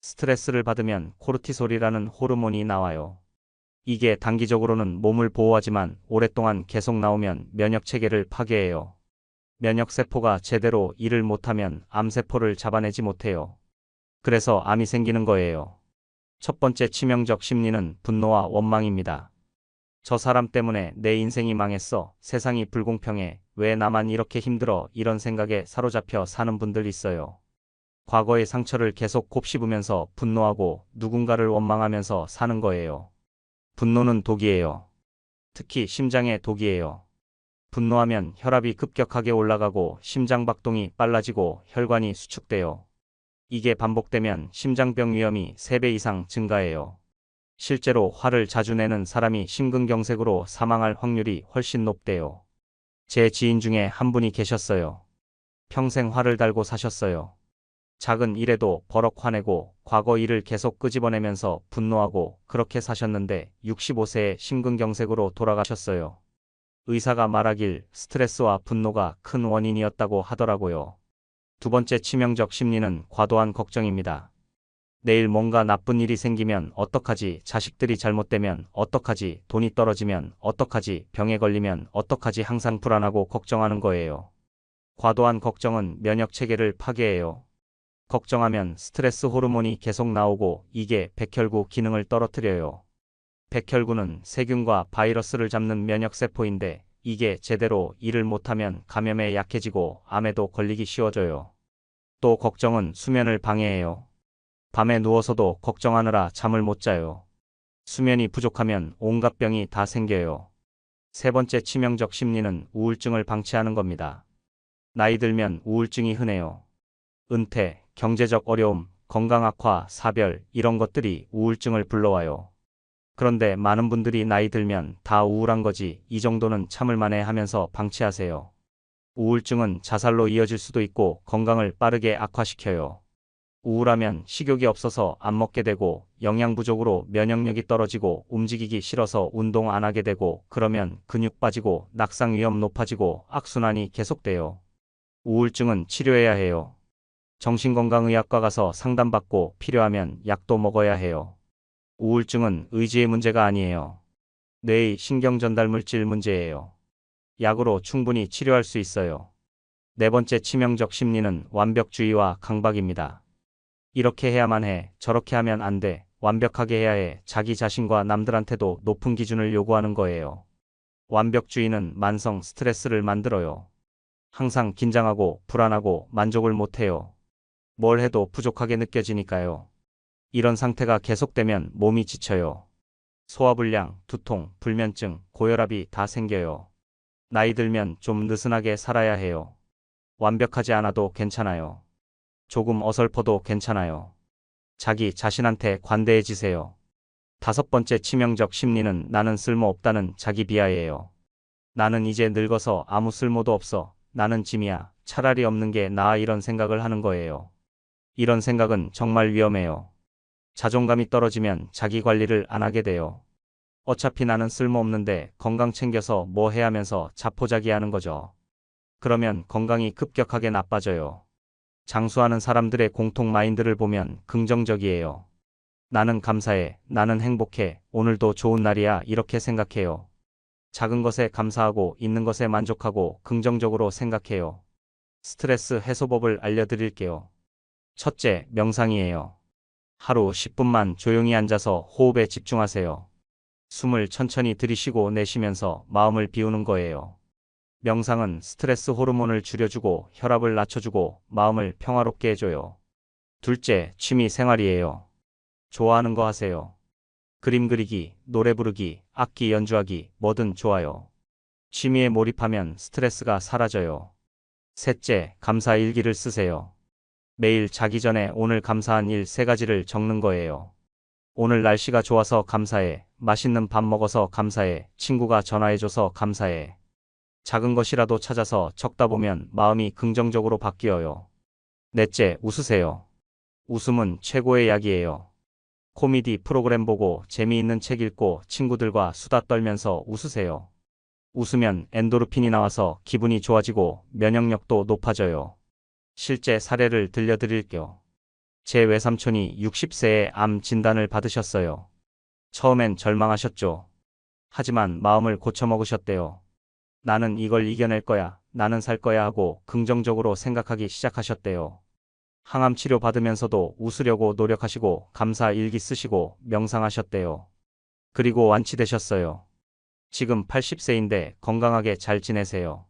스트레스를 받으면 코르티솔이라는 호르몬이 나와요. 이게 단기적으로는 몸을 보호하지만 오랫동안 계속 나오면 면역 체계를 파괴해요. 면역세포가 제대로 일을 못하면 암세포를 잡아내지 못해요. 그래서 암이 생기는 거예요. 첫 번째 치명적 심리는 분노와 원망입니다. 저 사람 때문에 내 인생이 망했어. 세상이 불공평해. 왜 나만 이렇게 힘들어. 이런 생각에 사로잡혀 사는 분들 있어요. 과거의 상처를 계속 곱씹으면서 분노하고 누군가를 원망하면서 사는 거예요. 분노는 독이에요. 특히 심장의 독이에요. 분노하면 혈압이 급격하게 올라가고 심장박동이 빨라지고 혈관이 수축돼요. 이게 반복되면 심장병 위험이 3배 이상 증가해요. 실제로 화를 자주 내는 사람이 심근경색으로 사망할 확률이 훨씬 높대요. 제 지인 중에 한 분이 계셨어요. 평생 화를 달고 사셨어요. 작은 일에도 버럭 화내고 과거 일을 계속 끄집어내면서 분노하고 그렇게 사셨는데 65세에 심근경색으로 돌아가셨어요. 의사가 말하길 스트레스와 분노가 큰 원인이었다고 하더라고요. 두 번째 치명적 심리는 과도한 걱정입니다. 내일 뭔가 나쁜 일이 생기면 어떡하지? 자식들이 잘못되면 어떡하지? 돈이 떨어지면 어떡하지? 병에 걸리면 어떡하지? 항상 불안하고 걱정하는 거예요. 과도한 걱정은 면역 체계를 파괴해요. 걱정하면 스트레스 호르몬이 계속 나오고 이게 백혈구 기능을 떨어뜨려요. 백혈구는 세균과 바이러스를 잡는 면역세포인데 이게 제대로 일을 못하면 감염에 약해지고 암에도 걸리기 쉬워져요. 또 걱정은 수면을 방해해요. 밤에 누워서도 걱정하느라 잠을 못 자요. 수면이 부족하면 온갖 병이 다 생겨요. 세 번째 치명적 심리는 우울증을 방치하는 겁니다. 나이 들면 우울증이 흔해요. 은퇴, 경제적 어려움, 건강 악화, 사별, 이런 것들이 우울증을 불러와요. 그런데 많은 분들이 나이 들면 다 우울한 거지, 이 정도는 참을 만해 하면서 방치하세요. 우울증은 자살로 이어질 수도 있고 건강을 빠르게 악화시켜요. 우울하면 식욕이 없어서 안 먹게 되고 영양 부족으로 면역력이 떨어지고 움직이기 싫어서 운동 안 하게 되고 그러면 근육 빠지고 낙상 위험 높아지고 악순환이 계속돼요. 우울증은 치료해야 해요. 정신건강의학과 가서 상담받고 필요하면 약도 먹어야 해요. 우울증은 의지의 문제가 아니에요. 뇌의 신경전달물질 문제예요. 약으로 충분히 치료할 수 있어요. 네 번째 치명적 심리는 완벽주의와 강박입니다. 이렇게 해야만 해, 저렇게 하면 안 돼, 완벽하게 해야 해, 자기 자신과 남들한테도 높은 기준을 요구하는 거예요. 완벽주의는 만성 스트레스를 만들어요. 항상 긴장하고 불안하고 만족을 못해요. 뭘 해도 부족하게 느껴지니까요. 이런 상태가 계속되면 몸이 지쳐요. 소화불량, 두통, 불면증, 고혈압이 다 생겨요. 나이 들면 좀 느슨하게 살아야 해요. 완벽하지 않아도 괜찮아요. 조금 어설퍼도 괜찮아요. 자기 자신한테 관대해지세요. 다섯 번째 치명적 심리는 나는 쓸모없다는 자기 비하예요. 나는 이제 늙어서 아무 쓸모도 없어. 나는 짐이야. 차라리 없는 게 나아 이런 생각을 하는 거예요. 이런 생각은 정말 위험해요. 자존감이 떨어지면 자기 관리를 안 하게 돼요. 어차피 나는 쓸모없는데 건강 챙겨서 뭐 해 하면서 자포자기하는 거죠. 그러면 건강이 급격하게 나빠져요. 장수하는 사람들의 공통 마인드를 보면 긍정적이에요. 나는 감사해, 나는 행복해, 오늘도 좋은 날이야 이렇게 생각해요. 작은 것에 감사하고 있는 것에 만족하고 긍정적으로 생각해요. 스트레스 해소법을 알려드릴게요. 첫째, 명상이에요. 하루 10분만 조용히 앉아서 호흡에 집중하세요. 숨을 천천히 들이쉬고 내쉬면서 마음을 비우는 거예요. 명상은 스트레스 호르몬을 줄여주고 혈압을 낮춰주고 마음을 평화롭게 해줘요. 둘째, 취미 생활이에요. 좋아하는 거 하세요. 그림 그리기, 노래 부르기, 악기 연주하기, 뭐든 좋아요. 취미에 몰입하면 스트레스가 사라져요. 셋째, 감사 일기를 쓰세요. 매일 자기 전에 오늘 감사한 일 3가지를 적는 거예요. 오늘 날씨가 좋아서 감사해. 맛있는 밥 먹어서 감사해. 친구가 전화해줘서 감사해. 작은 것이라도 찾아서 적다 보면 마음이 긍정적으로 바뀌어요. 넷째, 웃으세요. 웃음은 최고의 약이에요. 코미디 프로그램 보고 재미있는 책 읽고 친구들과 수다 떨면서 웃으세요. 웃으면 엔도르핀이 나와서 기분이 좋아지고 면역력도 높아져요. 실제 사례를 들려드릴게요. 제 외삼촌이 60세에 암 진단을 받으셨어요. 처음엔 절망하셨죠. 하지만 마음을 고쳐먹으셨대요. 나는 이걸 이겨낼 거야, 나는 살 거야 하고 긍정적으로 생각하기 시작하셨대요. 항암 치료 받으면서도 웃으려고 노력하시고 감사 일기 쓰시고 명상하셨대요. 그리고 완치되셨어요. 지금 80세인데 건강하게 잘 지내세요.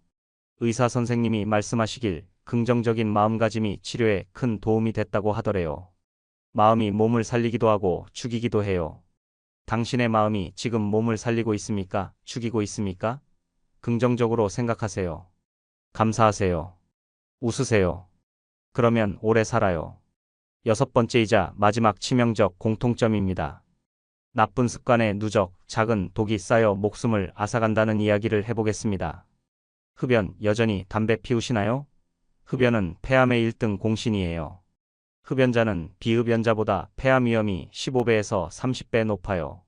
의사 선생님이 말씀하시길 긍정적인 마음가짐이 치료에 큰 도움이 됐다고 하더래요. 마음이 몸을 살리기도 하고 죽이기도 해요. 당신의 마음이 지금 몸을 살리고 있습니까? 죽이고 있습니까? 긍정적으로 생각하세요. 감사하세요. 웃으세요. 그러면 오래 살아요. 여섯 번째이자 마지막 치명적 공통점입니다. 나쁜 습관의 누적, 작은 독이 쌓여 목숨을 앗아간다는 이야기를 해보겠습니다. 흡연, 여전히 담배 피우시나요? 흡연은 폐암의 1등 공신이에요. 흡연자는 비흡연자보다 폐암 위험이 15배에서 30배 높아요.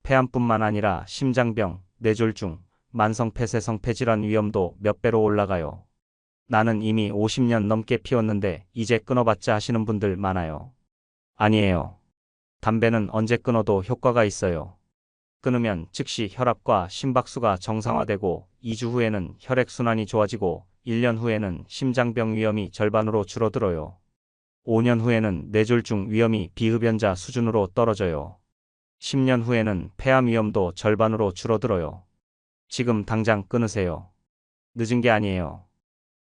폐암뿐만 아니라 심장병, 뇌졸중, 만성폐쇄성 폐질환 위험도 몇 배로 올라가요. 나는 이미 50년 넘게 피웠는데 이제 끊어봤자 하시는 분들 많아요. 아니에요. 담배는 언제 끊어도 효과가 있어요. 끊으면 즉시 혈압과 심박수가 정상화되고 2주 후에는 혈액순환이 좋아지고 1년 후에는 심장병 위험이 절반으로 줄어들어요. 5년 후에는 뇌졸중 위험이 비흡연자 수준으로 떨어져요. 10년 후에는 폐암 위험도 절반으로 줄어들어요. 지금 당장 끊으세요. 늦은 게 아니에요.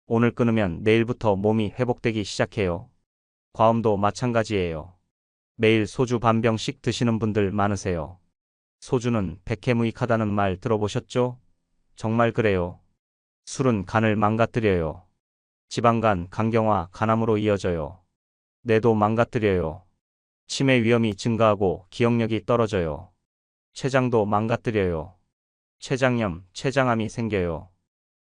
오늘 끊으면 내일부터 몸이 회복되기 시작해요. 과음도 마찬가지예요. 매일 소주 반 병씩 드시는 분들 많으세요. 소주는 백해무익하다는 말 들어보셨죠? 정말 그래요. 술은 간을 망가뜨려요. 지방간, 간경화, 간암으로 이어져요. 뇌도 망가뜨려요. 치매 위험이 증가하고 기억력이 떨어져요. 췌장도 망가뜨려요. 췌장염, 췌장암이 생겨요.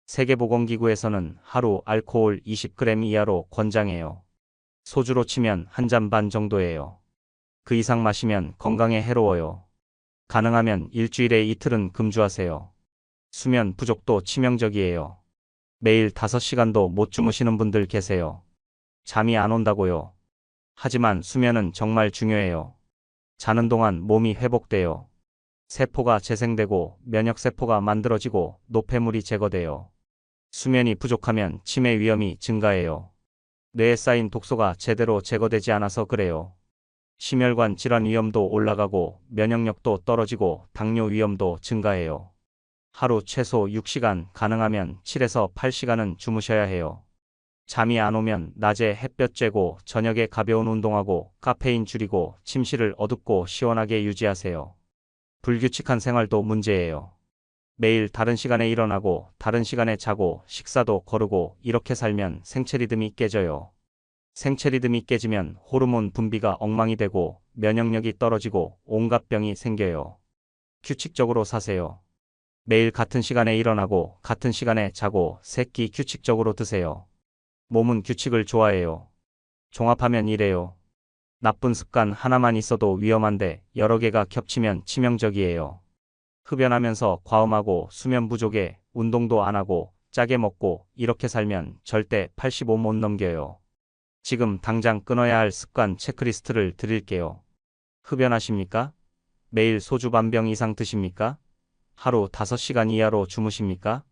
세계보건기구에서는 하루 알코올 20g 이하로 권장해요. 소주로 치면 한 잔 반 정도예요. 그 이상 마시면 건강에 해로워요. 가능하면 일주일에 이틀은 금주하세요. 수면 부족도 치명적이에요. 매일 5시간도 못 주무시는 분들 계세요. 잠이 안 온다고요. 하지만 수면은 정말 중요해요. 자는 동안 몸이 회복돼요. 세포가 재생되고 면역세포가 만들어지고 노폐물이 제거돼요. 수면이 부족하면 치매 위험이 증가해요. 뇌에 쌓인 독소가 제대로 제거되지 않아서 그래요. 심혈관 질환 위험도 올라가고 면역력도 떨어지고 당뇨 위험도 증가해요. 하루 최소 6시간, 가능하면 7에서 8시간은 주무셔야 해요. 잠이 안 오면 낮에 햇볕 쬐고 저녁에 가벼운 운동하고 카페인 줄이고 침실을 어둡고 시원하게 유지하세요. 불규칙한 생활도 문제예요. 매일 다른 시간에 일어나고 다른 시간에 자고 식사도 거르고 이렇게 살면 생체 리듬이 깨져요. 생체 리듬이 깨지면 호르몬 분비가 엉망이 되고 면역력이 떨어지고 온갖 병이 생겨요. 규칙적으로 사세요. 매일 같은 시간에 일어나고 같은 시간에 자고 세 끼 규칙적으로 드세요. 몸은 규칙을 좋아해요. 종합하면 이래요. 나쁜 습관 하나만 있어도 위험한데 여러 개가 겹치면 치명적이에요. 흡연하면서 과음하고 수면 부족에 운동도 안 하고 짜게 먹고 이렇게 살면 절대 85 못 넘겨요. 지금 당장 끊어야 할 습관 체크리스트를 드릴게요. 흡연하십니까? 매일 소주 반병 이상 드십니까? 하루 5시간 이하로 주무십니까?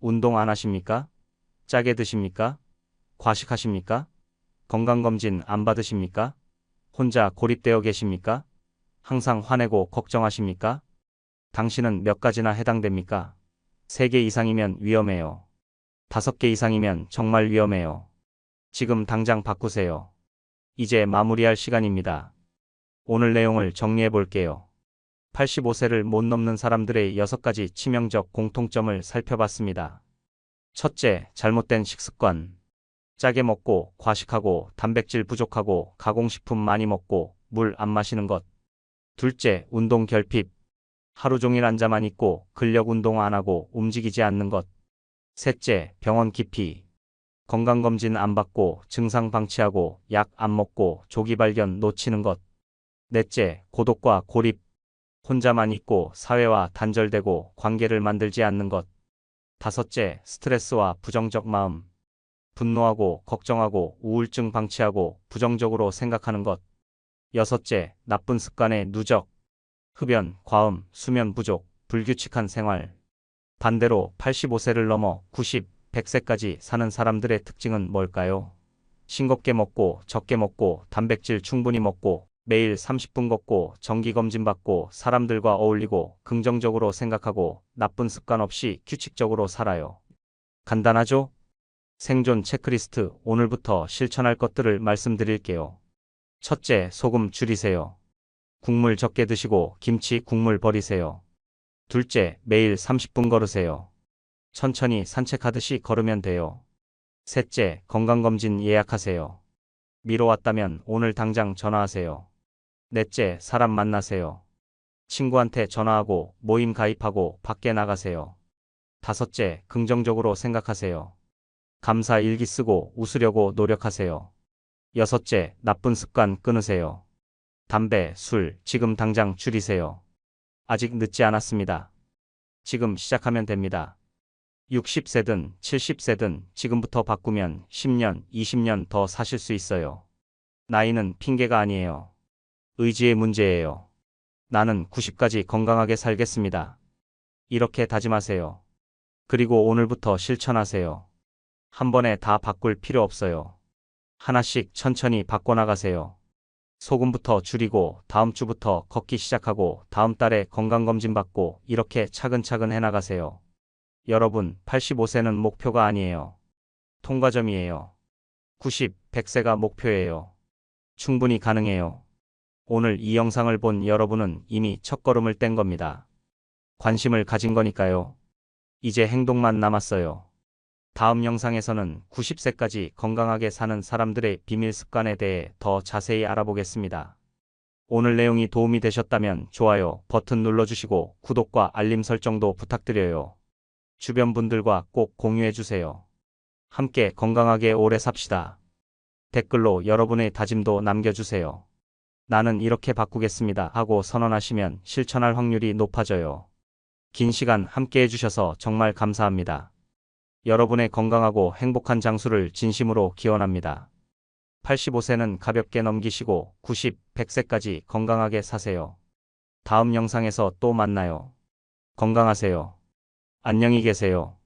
운동 안 하십니까? 짜게 드십니까? 과식하십니까? 건강검진 안 받으십니까? 혼자 고립되어 계십니까? 항상 화내고 걱정하십니까? 당신은 몇 가지나 해당됩니까? 3개 이상이면 위험해요. 5개 이상이면 정말 위험해요. 지금 당장 바꾸세요. 이제 마무리할 시간입니다. 오늘 내용을 정리해 볼게요. 85세를 못 넘는 사람들의 6가지 치명적 공통점을 살펴봤습니다. 첫째, 잘못된 식습관. 짜게 먹고 과식하고 단백질 부족하고 가공식품 많이 먹고 물 안 마시는 것. 둘째, 운동 결핍. 하루 종일 앉아만 있고 근력 운동 안 하고 움직이지 않는 것. 셋째, 병원 기피. 건강검진 안 받고 증상 방치하고 약 안 먹고 조기 발견 놓치는 것. 넷째, 고독과 고립. 혼자만 있고 사회와 단절되고 관계를 만들지 않는 것. 다섯째, 스트레스와 부정적 마음. 분노하고 걱정하고 우울증 방치하고 부정적으로 생각하는 것. 여섯째, 나쁜 습관의 누적. 흡연, 과음, 수면 부족, 불규칙한 생활. 반대로 85세를 넘어 90, 100세까지 사는 사람들의 특징은 뭘까요? 싱겁게 먹고 적게 먹고 단백질 충분히 먹고 매일 30분 걷고 정기검진 받고 사람들과 어울리고 긍정적으로 생각하고 나쁜 습관 없이 규칙적으로 살아요. 간단하죠? 생존 체크리스트 오늘부터 실천할 것들을 말씀드릴게요. 첫째, 소금 줄이세요. 국물 적게 드시고 김치 국물 버리세요. 둘째, 매일 30분 걸으세요. 천천히 산책하듯이 걸으면 돼요. 셋째, 건강검진 예약하세요. 미뤄왔다면 오늘 당장 전화하세요. 넷째, 사람 만나세요. 친구한테 전화하고 모임 가입하고 밖에 나가세요. 다섯째, 긍정적으로 생각하세요. 감사 일기 쓰고 웃으려고 노력하세요. 여섯째, 나쁜 습관 끊으세요. 담배, 술, 지금 당장 줄이세요. 아직 늦지 않았습니다. 지금 시작하면 됩니다. 60세든 70세든 지금부터 바꾸면 10년, 20년 더 사실 수 있어요. 나이는 핑계가 아니에요. 의지의 문제예요. 나는 90까지 건강하게 살겠습니다. 이렇게 다짐하세요. 그리고 오늘부터 실천하세요. 한 번에 다 바꿀 필요 없어요. 하나씩 천천히 바꿔나가세요. 소금부터 줄이고 다음 주부터 걷기 시작하고 다음 달에 건강검진 받고 이렇게 차근차근 해나가세요. 여러분, 85세는 목표가 아니에요. 통과점이에요. 90, 100세가 목표예요. 충분히 가능해요. 오늘 이 영상을 본 여러분은 이미 첫걸음을 뗀 겁니다. 관심을 가진 거니까요. 이제 행동만 남았어요. 다음 영상에서는 90세까지 건강하게 사는 사람들의 비밀 습관에 대해 더 자세히 알아보겠습니다. 오늘 내용이 도움이 되셨다면 좋아요 버튼 눌러주시고 구독과 알림 설정도 부탁드려요. 주변 분들과 꼭 공유해주세요. 함께 건강하게 오래 삽시다. 댓글로 여러분의 다짐도 남겨주세요. 나는 이렇게 바꾸겠습니다 하고 선언하시면 실천할 확률이 높아져요. 긴 시간 함께 해주셔서 정말 감사합니다. 여러분의 건강하고 행복한 장수를 진심으로 기원합니다. 85세는 가볍게 넘기시고 90, 100세까지 건강하게 사세요. 다음 영상에서 또 만나요. 건강하세요. 안녕히 계세요.